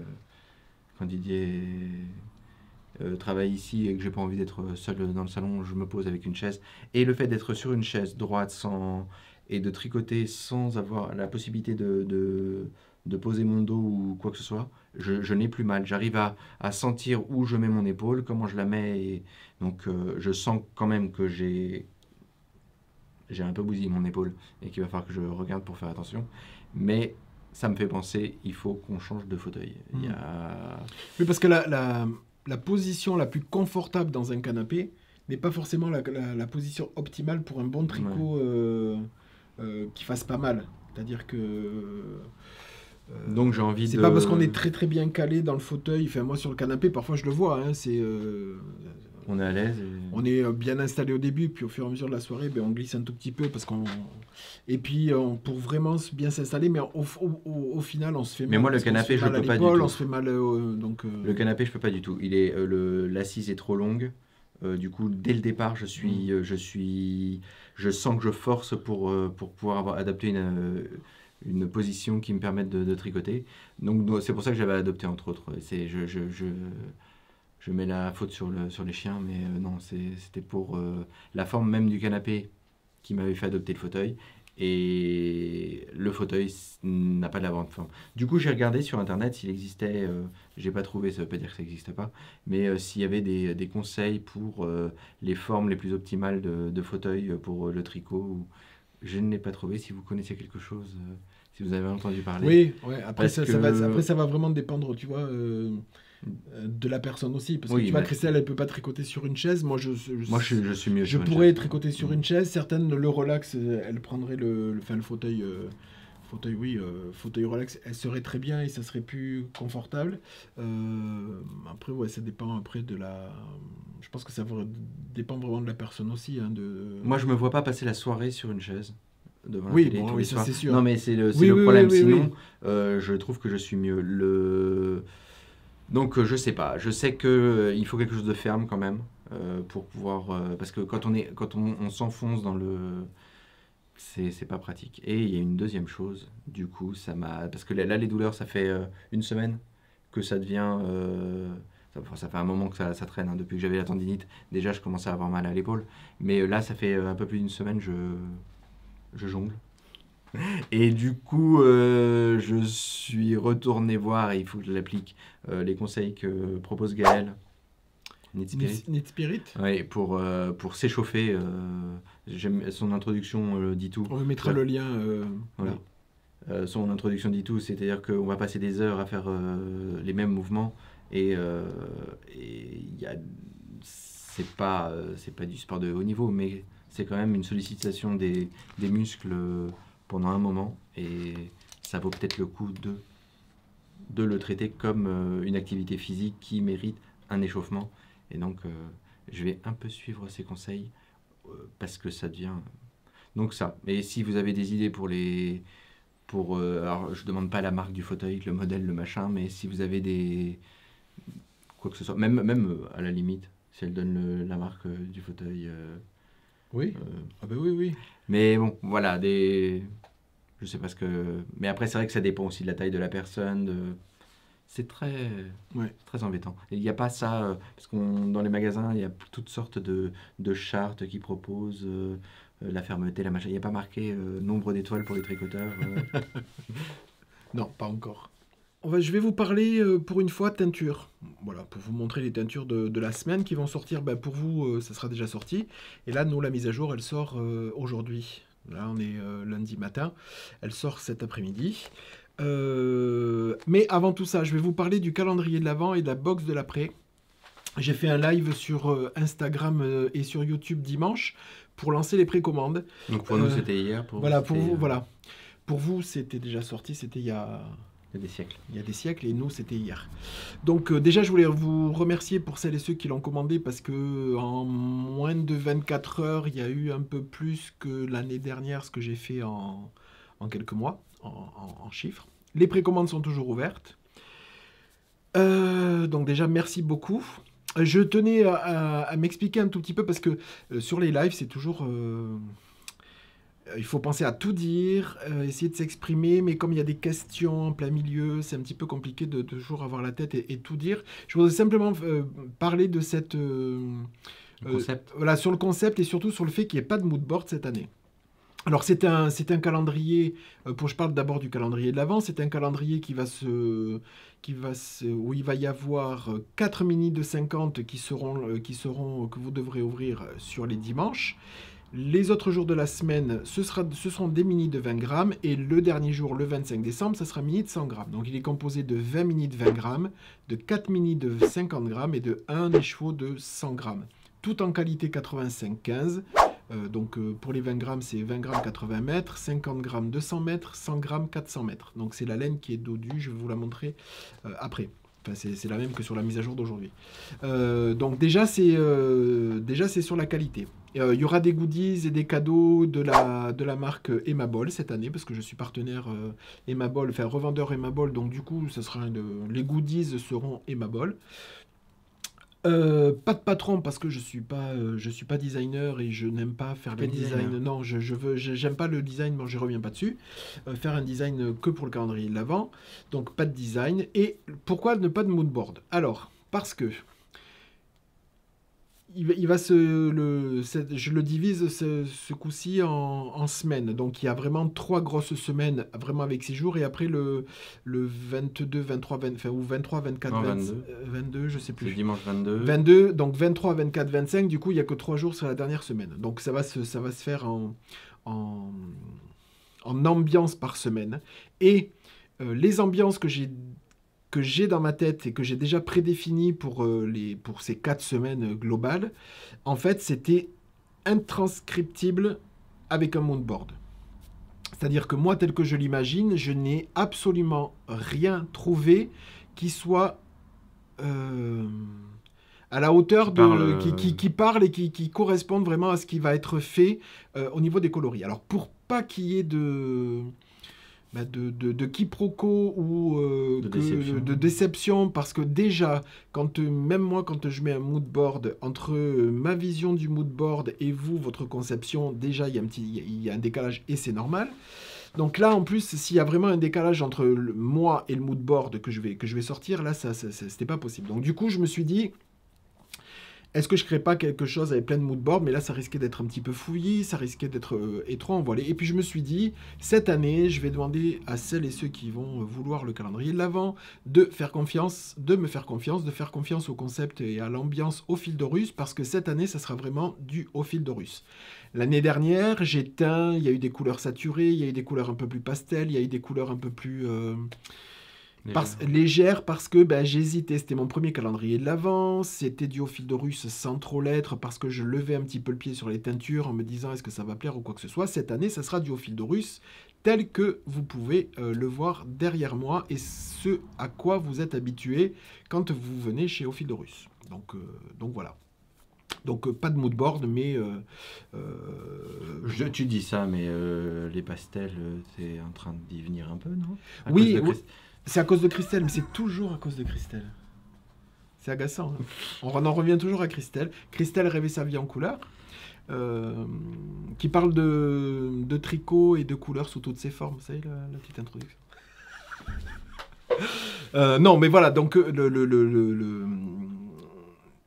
travaille ici et que j'ai pas envie d'être seul dans le salon, je me pose avec une chaise. Et le fait d'être sur une chaise droite et de tricoter sans avoir la possibilité de poser mon dos ou quoi que ce soit, je n'ai plus mal. J'arrive à sentir où je mets mon épaule, comment je la mets. Donc je sens quand même que j'ai un peu bousillé mon épaule et qu'il va falloir que je regarde pour faire attention. Mais ça me fait penser, il faut qu'on change de fauteuil. Il y a... Oui, parce que la position la plus confortable dans un canapé n'est pas forcément la position optimale pour un bon tricot qui fasse pas mal. C'est-à-dire que... Donc j'ai envie c'est de... pas parce qu'on est très très bien calé dans le fauteuil, enfin moi sur le canapé, parfois je le vois, hein, on est à l'aise. on est bien installé au début, puis au fur et à mesure de la soirée, ben, on glisse un tout petit peu parce qu'on... Et puis pour vraiment bien s'installer, mais au final on se fait mal. Mais moi le parce qu'on se canapé fait je mal peux à pas du l'épaule, tout. on se fait mal donc... Le canapé je peux pas du tout. L'assise est trop longue. Du coup dès le départ je sens que je force pour pouvoir adapter une position qui me permette de tricoter. Donc c'est pour ça que j'avais adopté entre autres. Je mets la faute sur les chiens, mais non, c'était pour la forme même du canapé qui m'avait fait adopter le fauteuil. Et le fauteuil n'a pas de la bonne forme. Du coup, j'ai regardé sur internet s'il existait, j'ai pas trouvé, ça veut pas dire que ça n'existe pas, mais s'il y avait des conseils pour les formes les plus optimales de fauteuil pour le tricot. Je ne l'ai pas trouvé. Si vous connaissez quelque chose, si vous avez entendu parler. Oui, ouais. Après, Parce après, que- ça va vraiment dépendre, tu vois, de la personne aussi. Parce que Oui, tu vois, mais- Christelle, elle peut pas tricoter sur une chaise. Moi, Moi, je suis mieux je sur une pourrais chaise. tricoter sur une chaise. Certaines le relax, elles prendraient enfin, le fauteuil, fauteuil, oui, fauteuil relax, elle serait très bien et ça serait plus confortable. Après, ouais, ça dépend après de la. Je pense que dépend vraiment de la personne aussi. Hein, Moi, je me vois pas passer la soirée sur une chaise devant la Oui, télé bon, tous oui, les ça soirs. c'est sûr. Non, mais c'est Oui, le oui, problème. oui, oui, Sinon, oui. je trouve que je suis mieux. Donc, je sais pas. Je sais que il faut quelque chose de ferme quand même pour pouvoir. Parce que quand on s'enfonce dans le, c'est pas pratique. Et il y a une deuxième chose. Du coup, parce que là, les douleurs, ça fait une semaine que ça devient. Ça fait un moment que ça traîne, hein. Depuis que j'avais la tendinite, déjà, je commençais à avoir mal à l'épaule. Mais là, ça fait un peu plus d'une semaine, je jongle. Et du coup, je suis retourné voir, et il faut que je l'applique, les conseils que propose Gaël, Knit Spirit. Knit Spirit. Ouais, pour s'échauffer. J'aime son introduction dit tout. On mettra le lien. Voilà. Oui. Son introduction dit tout, c'est-à-dire qu'on va passer des heures à faire les mêmes mouvements et c'est pas du sport de haut niveau, mais c'est quand même une sollicitation des muscles pendant un moment et ça vaut peut-être le coup de le traiter comme une activité physique qui mérite un échauffement. Et donc, je vais un peu suivre ses conseils parce que ça devient... Donc ça. Et si vous avez des idées alors, je demande pas la marque du fauteuil, le modèle, le machin, mais si vous avez quoi que ce soit, même à la limite, si elle donne la marque du fauteuil, Oui. Ah ben oui, oui. Mais bon, voilà, je sais pas ce que... Mais après, c'est vrai que ça dépend aussi de la taille de la personne. C'est très embêtant. Et il n'y a pas ça, parce que dans les magasins, il y a toutes sortes de chartes qui proposent la fermeté, la machin. Il n'y a pas marqué nombre d'étoiles pour les tricoteurs. Non, pas encore. Je vais vous parler pour une fois teinture. Voilà, pour vous montrer les teintures de la semaine qui vont sortir. Ben, pour vous, ça sera déjà sorti. Et là, nous, la mise à jour, elle sort aujourd'hui. Là, on est lundi matin. Elle sort cet après-midi. Mais avant tout ça, je vais vous parler du calendrier de l'Avent et de la box de l'après. J'ai fait un live sur Instagram et sur YouTube dimanche pour lancer les précommandes. Donc pour nous, c'était hier. Voilà, pour vous, voilà. Pour vous, c'était déjà sorti, c'était il y a des siècles. Il y a des siècles, et nous, c'était hier. Donc déjà, je voulais vous remercier pour celles et ceux qui l'ont commandé, parce que en moins de 24 heures, il y a eu un peu plus que l'année dernière, ce que j'ai fait en quelques mois, en chiffres. Les précommandes sont toujours ouvertes. Donc déjà, merci beaucoup. Je tenais à m'expliquer un tout petit peu, parce que sur les lives, c'est toujours... il faut penser à tout dire, essayer de s'exprimer, mais comme il y a des questions en plein milieu, c'est un petit peu compliqué de toujours avoir la tête et tout dire. Je voudrais simplement parler de cette... concept. Voilà, sur le concept et surtout sur le fait qu'il n'y ait pas de mood board cette année. Alors c'est un calendrier, je parle d'abord du calendrier de l'Avent, c'est un calendrier où il va y avoir 4 mini de 50 que vous devrez ouvrir sur les dimanches. Les autres jours de la semaine, ce seront des mini de 20 grammes. Et le dernier jour, le 25 décembre, ça sera mini de 100 grammes. Donc il est composé de 20 mini de 20 grammes, de 4 mini de 50 grammes et de 1 écheveau de 100 grammes. Tout en qualité 85-15. Donc pour les 20 grammes, c'est 20 grammes 80 mètres, 50 grammes 200 mètres, 100 grammes 400 mètres. Donc c'est la laine qui est dodue, je vais vous la montrer après. Enfin, c'est la même que sur la mise à jour d'aujourd'hui. Donc déjà c'est sur la qualité. Il y aura des goodies et des cadeaux de la marque Emabol cette année, parce que je suis partenaire Emabol, enfin revendeur Emabol, donc du coup les goodies seront Emabol. Pas de patron, parce que je suis pas designer et je n'aime pas faire le design. Non, j'aime pas le design, mais je reviens pas dessus. Faire un design que pour le calendrier de l'Avent, donc pas de design. Et pourquoi ne pas de mood board? Alors, parce que je le divise ce coup-ci en semaines. Donc il y a vraiment 3 grosses semaines, vraiment avec 6 jours. Et après le 22, 23, 20, enfin, ou 23, 24, non, 22, je sais plus. Le dimanche 22. 22, donc 23, 24, 25. Du coup, il n'y a que 3 jours sur la dernière semaine. Donc ça va se faire en ambiance par semaine. Et les ambiances que j'ai dans ma tête et que j'ai déjà prédéfini pour ces 4 semaines globales, en fait, c'était intranscriptible avec un mood board. C'est-à-dire que moi, tel que je l'imagine, je n'ai absolument rien trouvé qui soit à la hauteur qui parle et qui corresponde vraiment à ce qui va être fait au niveau des coloris. Alors, pour pas qu'il y ait de quiproquo ou de déception, parce que déjà, même moi, quand je mets un mood board, entre ma vision du mood board et vous, votre conception, déjà, il y a un décalage et c'est normal. Donc là, en plus, s'il y a vraiment un décalage entre moi et le mood board que je vais sortir, là, c'était pas possible. Donc du coup, je me suis dit... Est-ce que je ne crée pas quelque chose avec plein de mood boards? Mais là, ça risquait d'être un petit peu fouillis, ça risquait d'être étroit, voilé. Et puis, je me suis dit, cette année, je vais demander à celles et ceux qui vont vouloir le calendrier de l'Avent de me faire confiance, de faire confiance au concept et à l'ambiance au fil d'Horus, parce que cette année, ça sera vraiment du au fil d'Horus. L'année dernière, j'ai teint, il y a eu des couleurs saturées, il y a eu des couleurs un peu plus pastel, il y a eu des couleurs un peu plus... légère, parce que j'hésitais, c'était mon premier calendrier de l'Avent, c'était du au fil d'Horus sans trop l'être, parce que je levais un petit peu le pied sur les teintures en me disant est-ce que ça va plaire ou quoi que ce soit. Cette année, ça sera du au fil d'Horus tel que vous pouvez le voir derrière moi et ce à quoi vous êtes habitué quand vous venez chez Au fil d'Horus. Donc voilà. Donc pas de mood board, mais... Tu dis ça, mais les pastels, c'est en train d'y venir un peu, non? Oui, c'est à cause de Christelle, mais c'est toujours à cause de Christelle. C'est agaçant. Hein. On en revient toujours à Christelle. Christelle rêvait sa vie en couleur. qui parle de tricot et de couleurs sous toutes ses formes. Vous savez, la petite introduction. Non, mais voilà, donc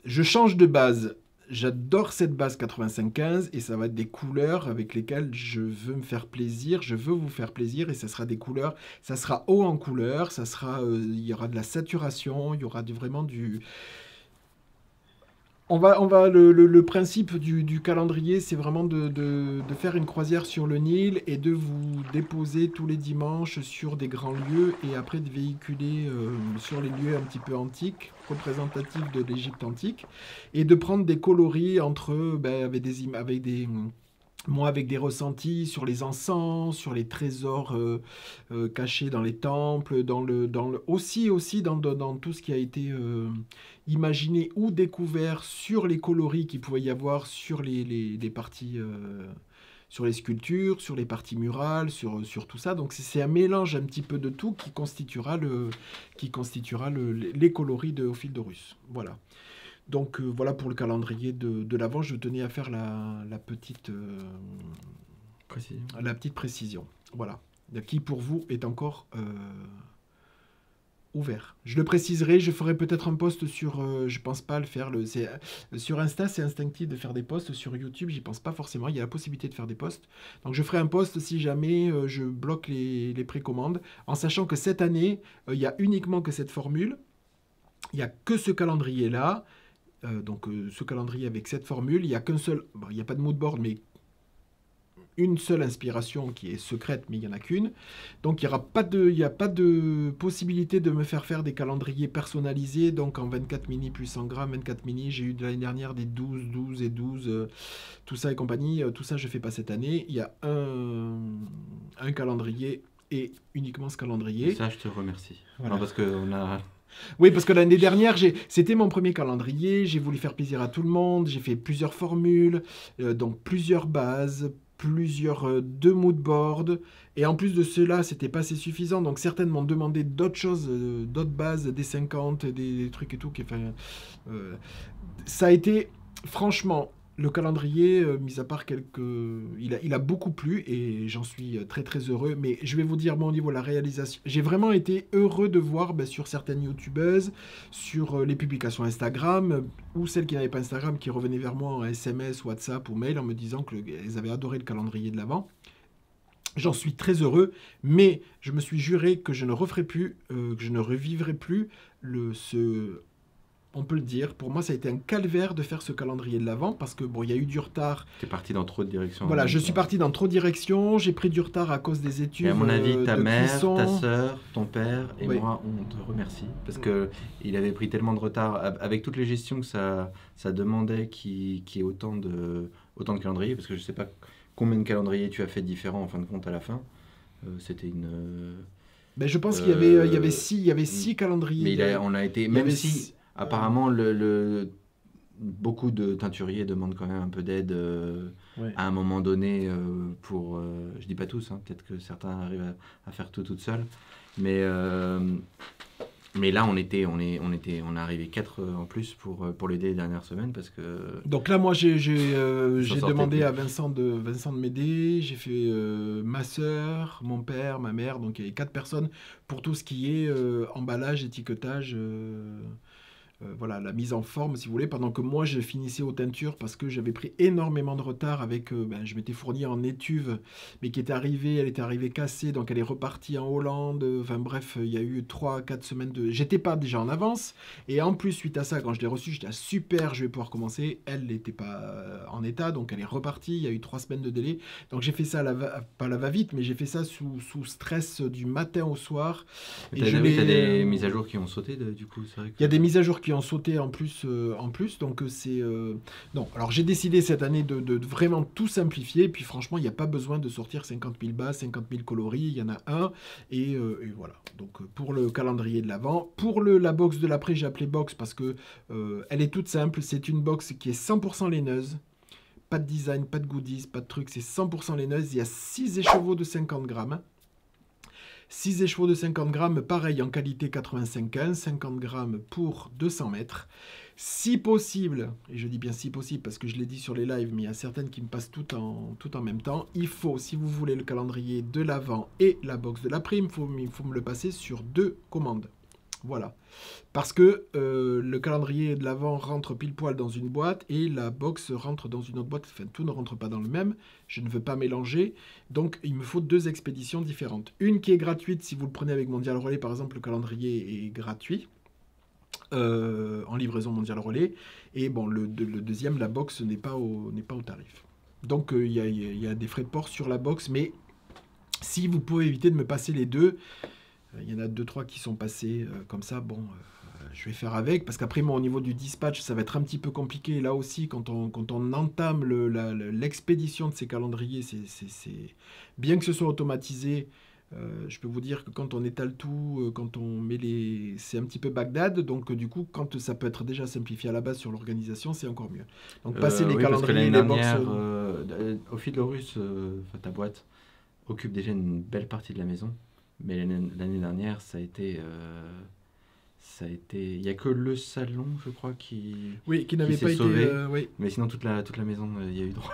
je change de base. J'adore cette base 85-15 et ça va être des couleurs avec lesquelles je veux me faire plaisir, je veux vous faire plaisir et ça sera des couleurs, ça sera haut en couleurs, ça sera, il y aura de la saturation, il y aura vraiment du... le principe du calendrier, c'est vraiment de faire une croisière sur le Nil et de vous déposer tous les dimanches sur des grands lieux et après de véhiculer sur les lieux un petit peu antiques, représentatifs de l'Égypte antique, et de prendre des coloris entre eux, avec des ressentis sur les encens, sur les trésors cachés dans les temples, aussi dans tout ce qui a été imaginé ou découvert sur les coloris qu'il pouvait y avoir sur les parties, sur les sculptures, sur les parties murales, sur tout ça. Donc c'est un mélange un petit peu de tout qui constituera les coloris de Ophildorus. Voilà. Donc voilà pour le calendrier de l'Avent, je tenais à faire la petite précision. Voilà. Qui pour vous est encore ouvert. Je le préciserai, je ferai peut-être un post sur... je pense pas le faire. Sur Insta, c'est instinctif de faire des posts. Sur YouTube, j'y pense pas forcément. Il y a la possibilité de faire des posts. Donc je ferai un post si jamais je bloque les précommandes. En sachant que cette année, il y a uniquement que cette formule. Il n'y a que ce calendrier-là. Ce calendrier avec cette formule, il n'y a qu'un seul, bon, il n'y a pas de mood board, mais une seule inspiration qui est secrète, mais il n'y en a qu'une. Donc il n'y a pas de possibilité de me faire des calendriers personnalisés, donc en 24 mini plus 100 grammes, 24 mini, j'ai eu de l'année dernière des 12, 12 et 12, tout ça et compagnie, tout ça je ne fais pas cette année. Il y a un calendrier et uniquement ce calendrier. Et ça je te remercie. Voilà. Non, parce qu'on a... Oui, parce que l'année dernière, c'était mon premier calendrier, j'ai voulu faire plaisir à tout le monde, j'ai fait plusieurs formules, donc plusieurs bases, plusieurs deux moodboards, et en plus de cela, c'était pas assez suffisant, donc certaines m'ont demandé d'autres choses, d'autres bases, des 50, des trucs et tout, ça a été, franchement... Le calendrier, mis à part quelques... Il a beaucoup plu et j'en suis très très heureux. Mais je vais vous dire, au niveau de la réalisation, j'ai vraiment été heureux de voir sur certaines youtubeuses, sur les publications Instagram, ou celles qui n'avaient pas Instagram, qui revenaient vers moi en SMS, WhatsApp ou mail en me disant qu'elles avaient adoré le calendrier de l'Avent. J'en suis très heureux, mais je me suis juré que je ne referai plus, que je ne revivrai plus on peut le dire, pour moi ça a été un calvaire de faire ce calendrier de l'Avent parce que bon, il y a eu du retard. T'es parti dans trop de directions. Voilà, je suis parti dans trop de directions, j'ai pris du retard à cause des études. Et à mon avis, ta mère, cuisson. ta sœur, ton père et Oui. moi, on te remercie parce que il avait pris tellement de retard avec toutes les gestions que ça demandait qu'il y ait autant de calendriers, parce que je sais pas combien de calendriers tu as fait différents en fin de compte à la fin. C'était une. Ben, je pense qu'il y avait six calendriers. Mais on a été, même si apparemment beaucoup de teinturiers demandent quand même un peu d'aide à un moment donné pour. Je dis pas tous, hein, peut-être que certains arrivent à faire tout toutes seules, mais là on est arrivé 4 en plus pour l'aider les dernières semaines parce que. Donc là moi j'ai demandé à Vincent de m'aider, j'ai fait ma sœur, mon père, ma mère, donc il y avait 4 personnes pour tout ce qui est emballage, étiquetage. Voilà, la mise en forme, si vous voulez, pendant que moi, je finissais aux teintures parce que j'avais pris énormément de retard avec... je m'étais fourni en étuve, mais qui était arrivée, elle était arrivée cassée, donc elle est repartie en Hollande. Enfin bref, il y a eu 3-4 semaines de... J'étais pas déjà en avance, et en plus, suite à ça, quand je l'ai reçue, j'étais super, je vais pouvoir commencer. Elle n'était pas en état, donc elle est repartie, il y a eu 3 semaines de délai. Donc j'ai fait ça, pas la va-vite, mais j'ai fait ça sous stress du matin au soir. Et t'as des mises à jour qui ont sauté, du coup, c'est vrai que... Il y a des mises à jour qui ont sauté en plus, donc c'est... Non, alors j'ai décidé cette année de vraiment tout simplifier, et puis franchement, il n'y a pas besoin de sortir 50 000 bases, 50 000 coloris, il y en a un, et voilà. Donc pour le calendrier de l'Avent, pour la box de l'après, j'ai appelé box parce que elle est toute simple, c'est une box qui est 100% laineuse, pas de design, pas de goodies, pas de trucs, c'est 100% laineuse, il y a 6 écheveaux de 50 grammes, 6 échevaux de 50 grammes, pareil en qualité 85-15, 50 grammes pour 200 mètres. Si possible, et je dis bien si possible parce que je l'ai dit sur les lives, mais il y a certaines qui me passent tout en même temps, il faut, si vous voulez le calendrier de l'avant et la box de l'après, il faut me le passer sur 2 commandes. Voilà. Parce que le calendrier de l'avant rentre pile poil dans une boîte et la box rentre dans une autre boîte. Enfin, tout ne rentre pas dans le même. Je ne veux pas mélanger. Donc, il me faut 2 expéditions différentes. Une qui est gratuite, si vous le prenez avec Mondial Relais, par exemple, le calendrier est gratuit. En livraison Mondial Relais. Et bon, le deuxième, la box n'est pas au tarif. Donc, il y a des frais de port sur la box. Mais si vous pouvez éviter de me passer les deux... Il y en a 2-3 qui sont passés comme ça. Bon, je vais faire avec. Parce qu'après, moi, au niveau du dispatch, ça va être un petit peu compliqué. Là aussi, quand on entame l'expédition de ces calendriers, c'est bien que ce soit automatisé. Je peux vous dire que quand on étale tout, quand on met les... C'est un petit peu Bagdad. Donc, du coup, quand ça peut être déjà simplifié à la base sur l'organisation, c'est encore mieux. Donc, passer les calendriers, les box... Au fil de Russe, ta boîte occupe déjà une belle partie de la maison. Mais l'année dernière, ça a été... Il n'y a que le salon, je crois, qui n'avait pas sauvé. été... oui. Mais sinon, toute la maison, il y a eu droit.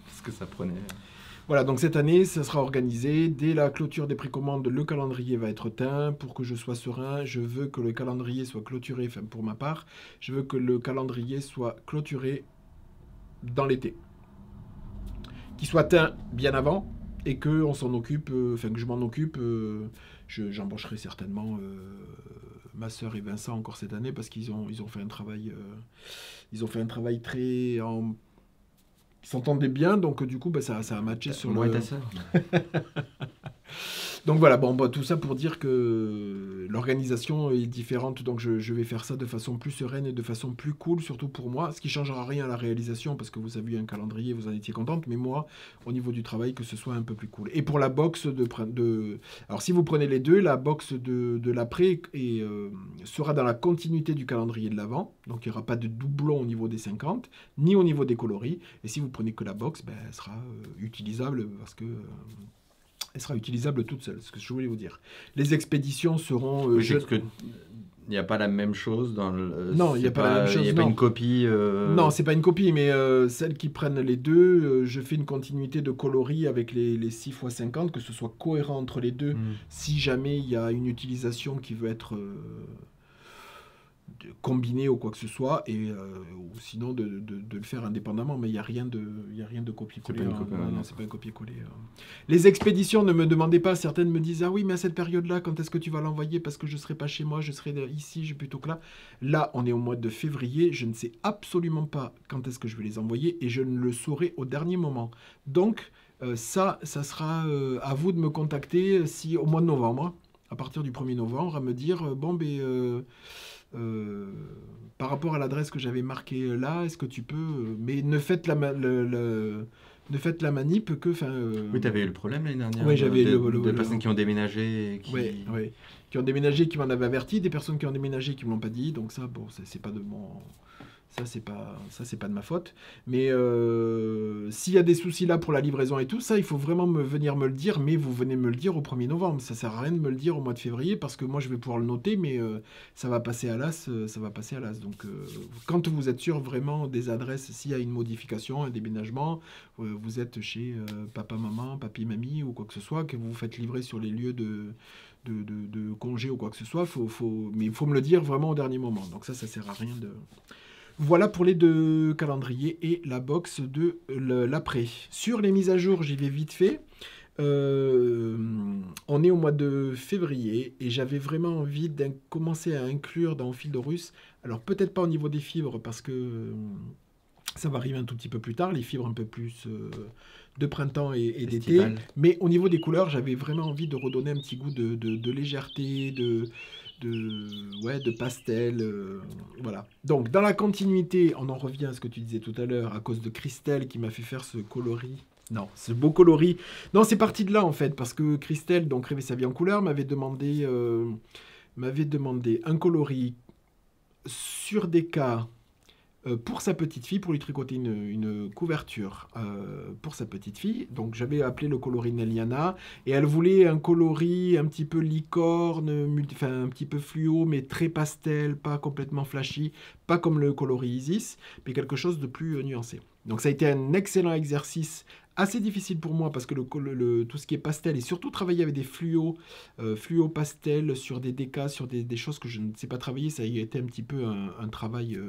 Parce que ça prenait... Voilà, donc cette année, ça sera organisé. Dès la clôture des précommandes, le calendrier va être teint. Pour que je sois serein, je veux que le calendrier soit clôturé, enfin pour ma part, je veux que le calendrier soit clôturé dans l'été. Qu'il soit teint bien avant. Et qu'on s'en occupe, que je m'en occupe, j'embaucherai certainement ma sœur et Vincent encore cette année parce qu'ils ont fait un travail, très, ils s'entendaient bien, donc du coup ça a matché sur moi et ta sœur. Donc voilà, tout ça pour dire que l'organisation est différente, donc je vais faire ça de façon plus sereine et de façon plus cool, surtout pour moi, ce qui ne changera rien à la réalisation, parce que vous avez eu un calendrier, vous en étiez contente, mais moi, au niveau du travail, que ce soit un peu plus cool. Et pour la box alors si vous prenez les deux, la box de l'après sera dans la continuité du calendrier de l'avant, donc il n'y aura pas de doublon au niveau des 50, ni au niveau des coloris, et si vous prenez que la box, elle sera utilisable, parce que... elle sera utilisable toute seule, c'est ce que je voulais vous dire. Les expéditions seront... parce que il n'y a pas la même chose dans le... Non, il n'y a pas la même chose. Il n'y a pas une copie... Non, c'est pas une copie, mais celles qui prennent les deux, je fais une continuité de coloris avec les 6 x 50, que ce soit cohérent entre les deux, si jamais il y a une utilisation qui veut être... combiner ou quoi que ce soit, ou sinon de le faire indépendamment, mais il n'y a rien de copier-coller. Non, c'est pas un copier-coller. Les expéditions, ne me demandez pas, certaines me disent « Ah oui, mais à cette période-là, quand est-ce que tu vas l'envoyer? Parce que je ne serai pas chez moi, je serai ici, je plutôt que là. » Là, on est au mois de février, je ne sais absolument pas quand est-ce que je vais les envoyer, et je ne le saurai au dernier moment. Donc, ça sera à vous de me contacter si au mois de novembre, à partir du 1er novembre, à me dire par rapport à l'adresse que j'avais marquée là, est-ce que tu peux... mais ne faites la manip que... Oui, tu avais eu le problème l'année dernière. Oui, j'avais de personnes qui ont déménagé. Qui ont déménagé, qui m'en avaient averti, des personnes qui ont déménagé qui ne m'ont pas dit, donc ça, c'est pas de mon... Ça, c'est pas de ma faute. Mais s'il y a des soucis là pour la livraison et tout ça, il faut vraiment venir me le dire, mais vous venez me le dire au 1er novembre. Ça sert à rien de me le dire au mois de février, parce que moi, je vais pouvoir le noter, mais ça va passer à l'as. Donc, quand vous êtes sûr vraiment des adresses, s'il y a une modification, un déménagement, vous êtes chez papa, maman, papy, mamie, ou quoi que ce soit, que vous vous faites livrer sur les lieux de congé ou quoi que ce soit, mais il faut me le dire vraiment au dernier moment. Donc ça sert à rien de... Voilà pour les deux calendriers et la box de l'après. Sur les mises à jour, j'y vais vite fait. On est au mois de février et j'avais vraiment envie de commencer à inclure dans Fil de Russe. Alors peut-être pas au niveau des fibres parce que ça va arriver un tout petit peu plus tard, les fibres un peu plus de printemps et d'été. Mais au niveau des couleurs, j'avais vraiment envie de redonner un petit goût de légèreté, de pastel, voilà. Donc, dans la continuité, on en revient à ce que tu disais tout à l'heure, à cause de Christelle qui m'a fait faire ce coloris. Non, ce beau coloris. Non, c'est parti de là, en fait, parce que Christelle, donc Rêver sa vie en couleur, m'avait demandé un coloris sur des cas pour sa petite fille, pour lui tricoter une couverture pour sa petite fille. Donc j'avais appelé le coloris Nelliana et elle voulait un coloris un petit peu licorne, enfin un petit peu fluo mais très pastel, pas complètement flashy, pas comme le coloris Isis, mais quelque chose de plus nuancé. Donc ça a été un excellent exercice, assez difficile pour moi parce que tout ce qui est pastel et surtout travailler avec des fluos, fluo pastel sur des décas, sur des choses que je ne sais pas travailler, ça a été un petit peu un travail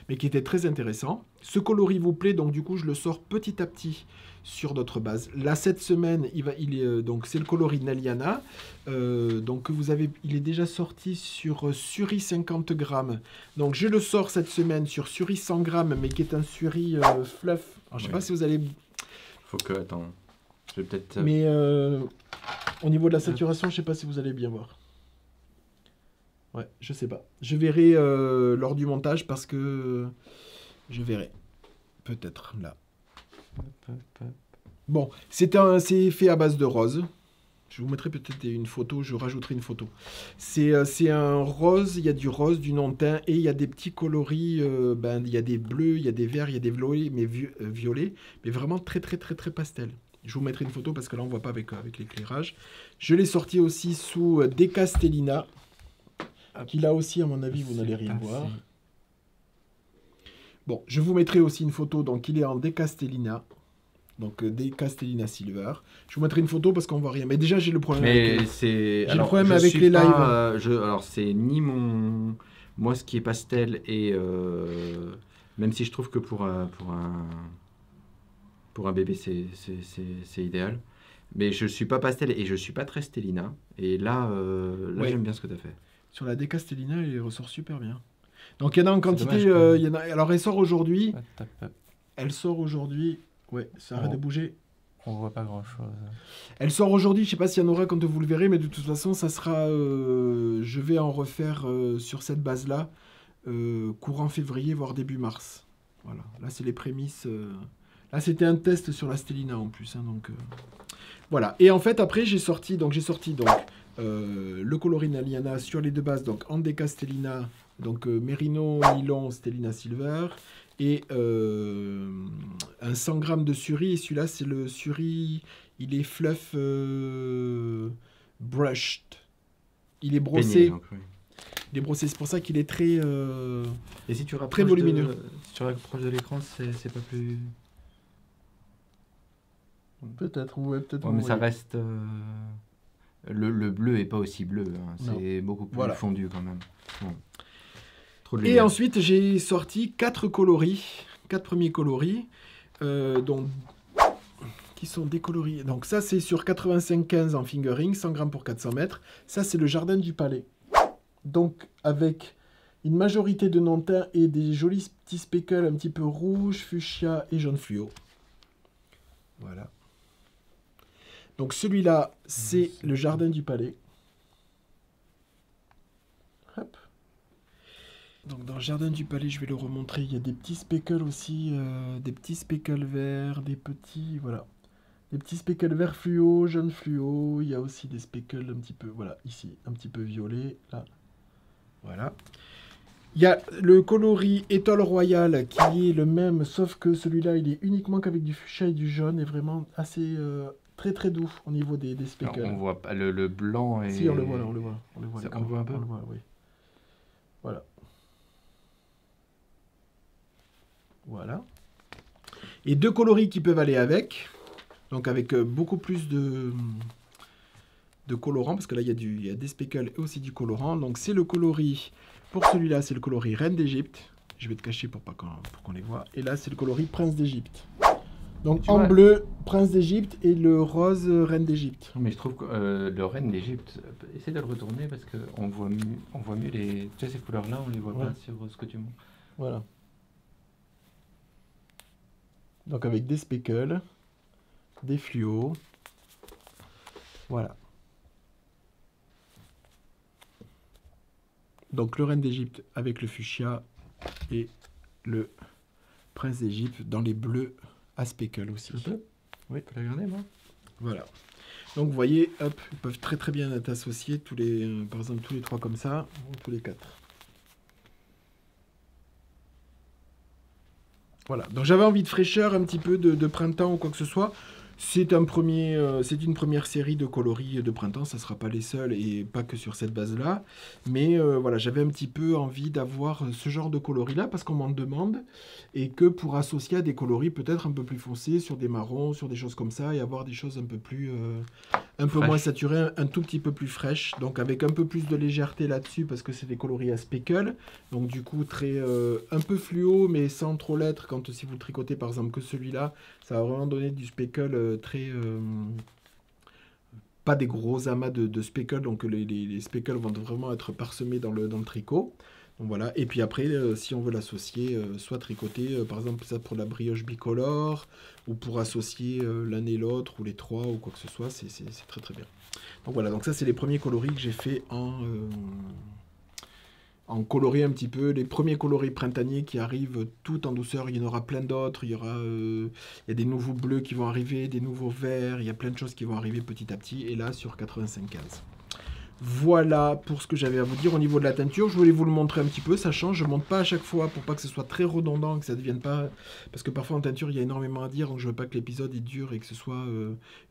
mais qui était très intéressant. Ce coloris vous plaît, donc du coup je le sors petit à petit sur d'autres bases. Là cette semaine, donc c'est le coloris Nelliana, donc il est déjà sorti sur Suri 50 grammes. Donc je le sors cette semaine sur Suri 100 grammes, mais qui est un Suri fluff. Alors, je sais pas si vous allez. Faut que attends, je vais peut-être. Mais au niveau de la saturation, je sais pas si vous allez bien voir. Ouais, je sais pas. Je verrai lors du montage parce que je verrai. Peut-être là. Bon, c'est fait à base de rose. Je vous mettrai peut-être une photo, je rajouterai une photo. C'est un rose, il y a du rose, du non-teint et il y a des petits coloris. Il y a des bleus, il y a des verts, il y a des violets, mais vraiment très très très très pastel. Je vous mettrai une photo parce que là on voit pas avec l'éclairage. Je l'ai sorti aussi sous Decastellina. Qui là aussi, à mon avis, vous n'allez rien voir. Bon, je vous mettrai aussi une photo. Donc, il est en Decastellina. Donc, Decastellina Silver. Je vous mettrai une photo parce qu'on voit rien. Mais déjà, j'ai le problème avec les lives. Alors, c'est ni mon... Moi, ce qui est pastel et... Même si je trouve que pour un bébé, c'est idéal. Mais je suis pas pastel et je suis pas très stellina. Et là, Ouais. j'aime bien ce que tu as fait. Sur la Decastellina, il ressort super bien. Donc, il y en a en quantité. dommage Alors, elle sort aujourd'hui. Hop. Elle sort aujourd'hui. Ouais, ça arrête de bouger. On voit pas grand chose. Elle sort aujourd'hui, je sais pas s'il y en aura quand vous le verrez, mais de toute façon, ça sera. Je vais en refaire sur cette base-là, courant février, voire début mars. Voilà, là, c'est les prémices. Là, c'était un test sur la Stellina en plus. Hein, donc, voilà. Et en fait, après, j'ai sorti le coloris Nelliana sur les deux bases, donc Andeca Stellina, donc Merino Nylon Stellina Silver, et un 100 grammes de Suri. Et celui-là, c'est le Suri, il est fluff brushed. Il est brossé. Peigné, donc, oui. Il est brossé, c'est pour ça qu'il est très, Et si tu rapproches très volumineux. Si tu rapproches de l'écran, c'est pas plus... Peut-être, ouais, peut-être. Ouais, mais ça reste... Le bleu est pas aussi bleu, hein. C'est beaucoup plus fondu quand même. Bon. Trop de Et lumière. ensuite, j'ai sorti 4 premiers coloris, qui sont des coloris. Donc ça, c'est sur 85-15 en fingering, 100 grammes pour 400 mètres. Ça, c'est le jardin du palais. Donc, avec une majorité de non-teint et des jolis petits speckles un petit peu rouge, fuchsia et jaune fluo. Voilà. Donc celui-là, c'est le jardin du palais. Hop. Donc dans le jardin du palais, je vais le remontrer. Il y a des petits speckles aussi, des petits speckles verts, des petits, voilà. Des petits speckles vert fluo, jaune fluo. Il y a aussi des speckles un petit peu, voilà, ici, un petit peu violet, là. Voilà. Il y a le coloris Étoile Royale qui est le même, sauf que celui-là, il est uniquement qu'avec du fuchsia et du jaune, et vraiment assez... très très doux au niveau des speckles. Alors, on voit pas le blanc et... Si, on le voit là, on le voit. On le voit un peu. On le voit, oui. Voilà. Voilà. Et 2 coloris qui peuvent aller avec. Donc avec beaucoup plus de colorant, parce que là il y a des speckles et aussi du colorant. Donc c'est le coloris, pour celui-là c'est le coloris Reine d'Égypte. Je vais te cacher pour qu'on les voit. Et là c'est le coloris Prince d'Égypte. Donc en bleu, Prince d'Égypte, et le rose, Reine d'Égypte. Mais je trouve que le Reine d'Égypte, essaie de le retourner parce qu'on voit mieux les... Tu sais, ces couleurs-là, on les voit pas sur ce que tu montres. Voilà. Donc avec des speckles, des fluos. Voilà. Donc le Reine d'Égypte avec le fuchsia et le Prince d'Égypte dans les bleus à speckle aussi. Oui, tu peux la regarder, moi. Voilà. Donc vous voyez, hop, ils peuvent très très bien être associés, par exemple tous les 3 comme ça, ou tous les 4. Voilà, donc j'avais envie de fraîcheur, un petit peu de printemps ou quoi que ce soit. C'est une première série de coloris de printemps, ça ne sera pas les seuls et pas que sur cette base-là. Mais voilà, j'avais un petit peu envie d'avoir ce genre de coloris-là parce qu'on m'en demande et que pour associer à des coloris peut-être un peu plus foncés, sur des marrons, sur des choses comme ça et avoir des choses un peu plus... un peu moins saturées, un tout petit peu plus fraîches. Donc avec un peu plus de légèreté là-dessus parce que c'est des coloris à speckle. Donc du coup très un peu fluo mais sans trop l'être quand si vous tricotez par exemple que celui-là. Ça va vraiment donner du speckle très... pas des gros amas de speckle, donc les speckles vont vraiment être parsemés dans le tricot. Donc voilà, et puis après, si on veut l'associer, soit tricoter, par exemple ça pour la brioche bicolore, ou pour associer l'un et l'autre, ou les trois, ou quoi que ce soit, c'est très très bien. Donc voilà, donc ça c'est les premiers coloris que j'ai fait en coloris un petit peu, les premiers coloris printaniers qui arrivent tout en douceur, il y en aura plein d'autres, il y a des nouveaux bleus qui vont arriver, des nouveaux verts, il y a plein de choses qui vont arriver petit à petit, et là sur 85-15. Voilà pour ce que j'avais à vous dire au niveau de la teinture, je voulais vous le montrer un petit peu, ça change, je ne monte pas à chaque fois pour pas que ce soit très redondant, que ça ne devienne pas... Parce que parfois en teinture il y a énormément à dire, donc je veux pas que l'épisode est dur et que ce soit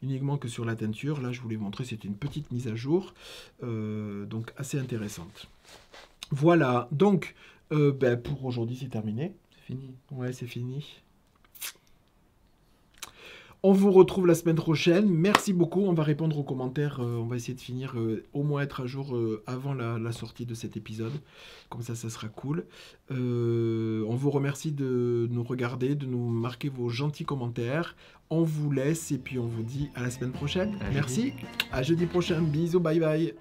uniquement que sur la teinture. Là je vous l'ai montré, c'était une petite mise à jour, donc assez intéressante. Voilà, donc pour aujourd'hui c'est terminé. C'est fini. Ouais, c'est fini. On vous retrouve la semaine prochaine. Merci beaucoup. On va répondre aux commentaires. On va essayer de finir, au moins être à jour avant la sortie de cet épisode. Comme ça sera cool. On vous remercie de nous regarder, de nous marquer vos gentils commentaires. On vous laisse et puis on vous dit à la semaine prochaine. Merci. À jeudi prochain. Bisous. Bye bye.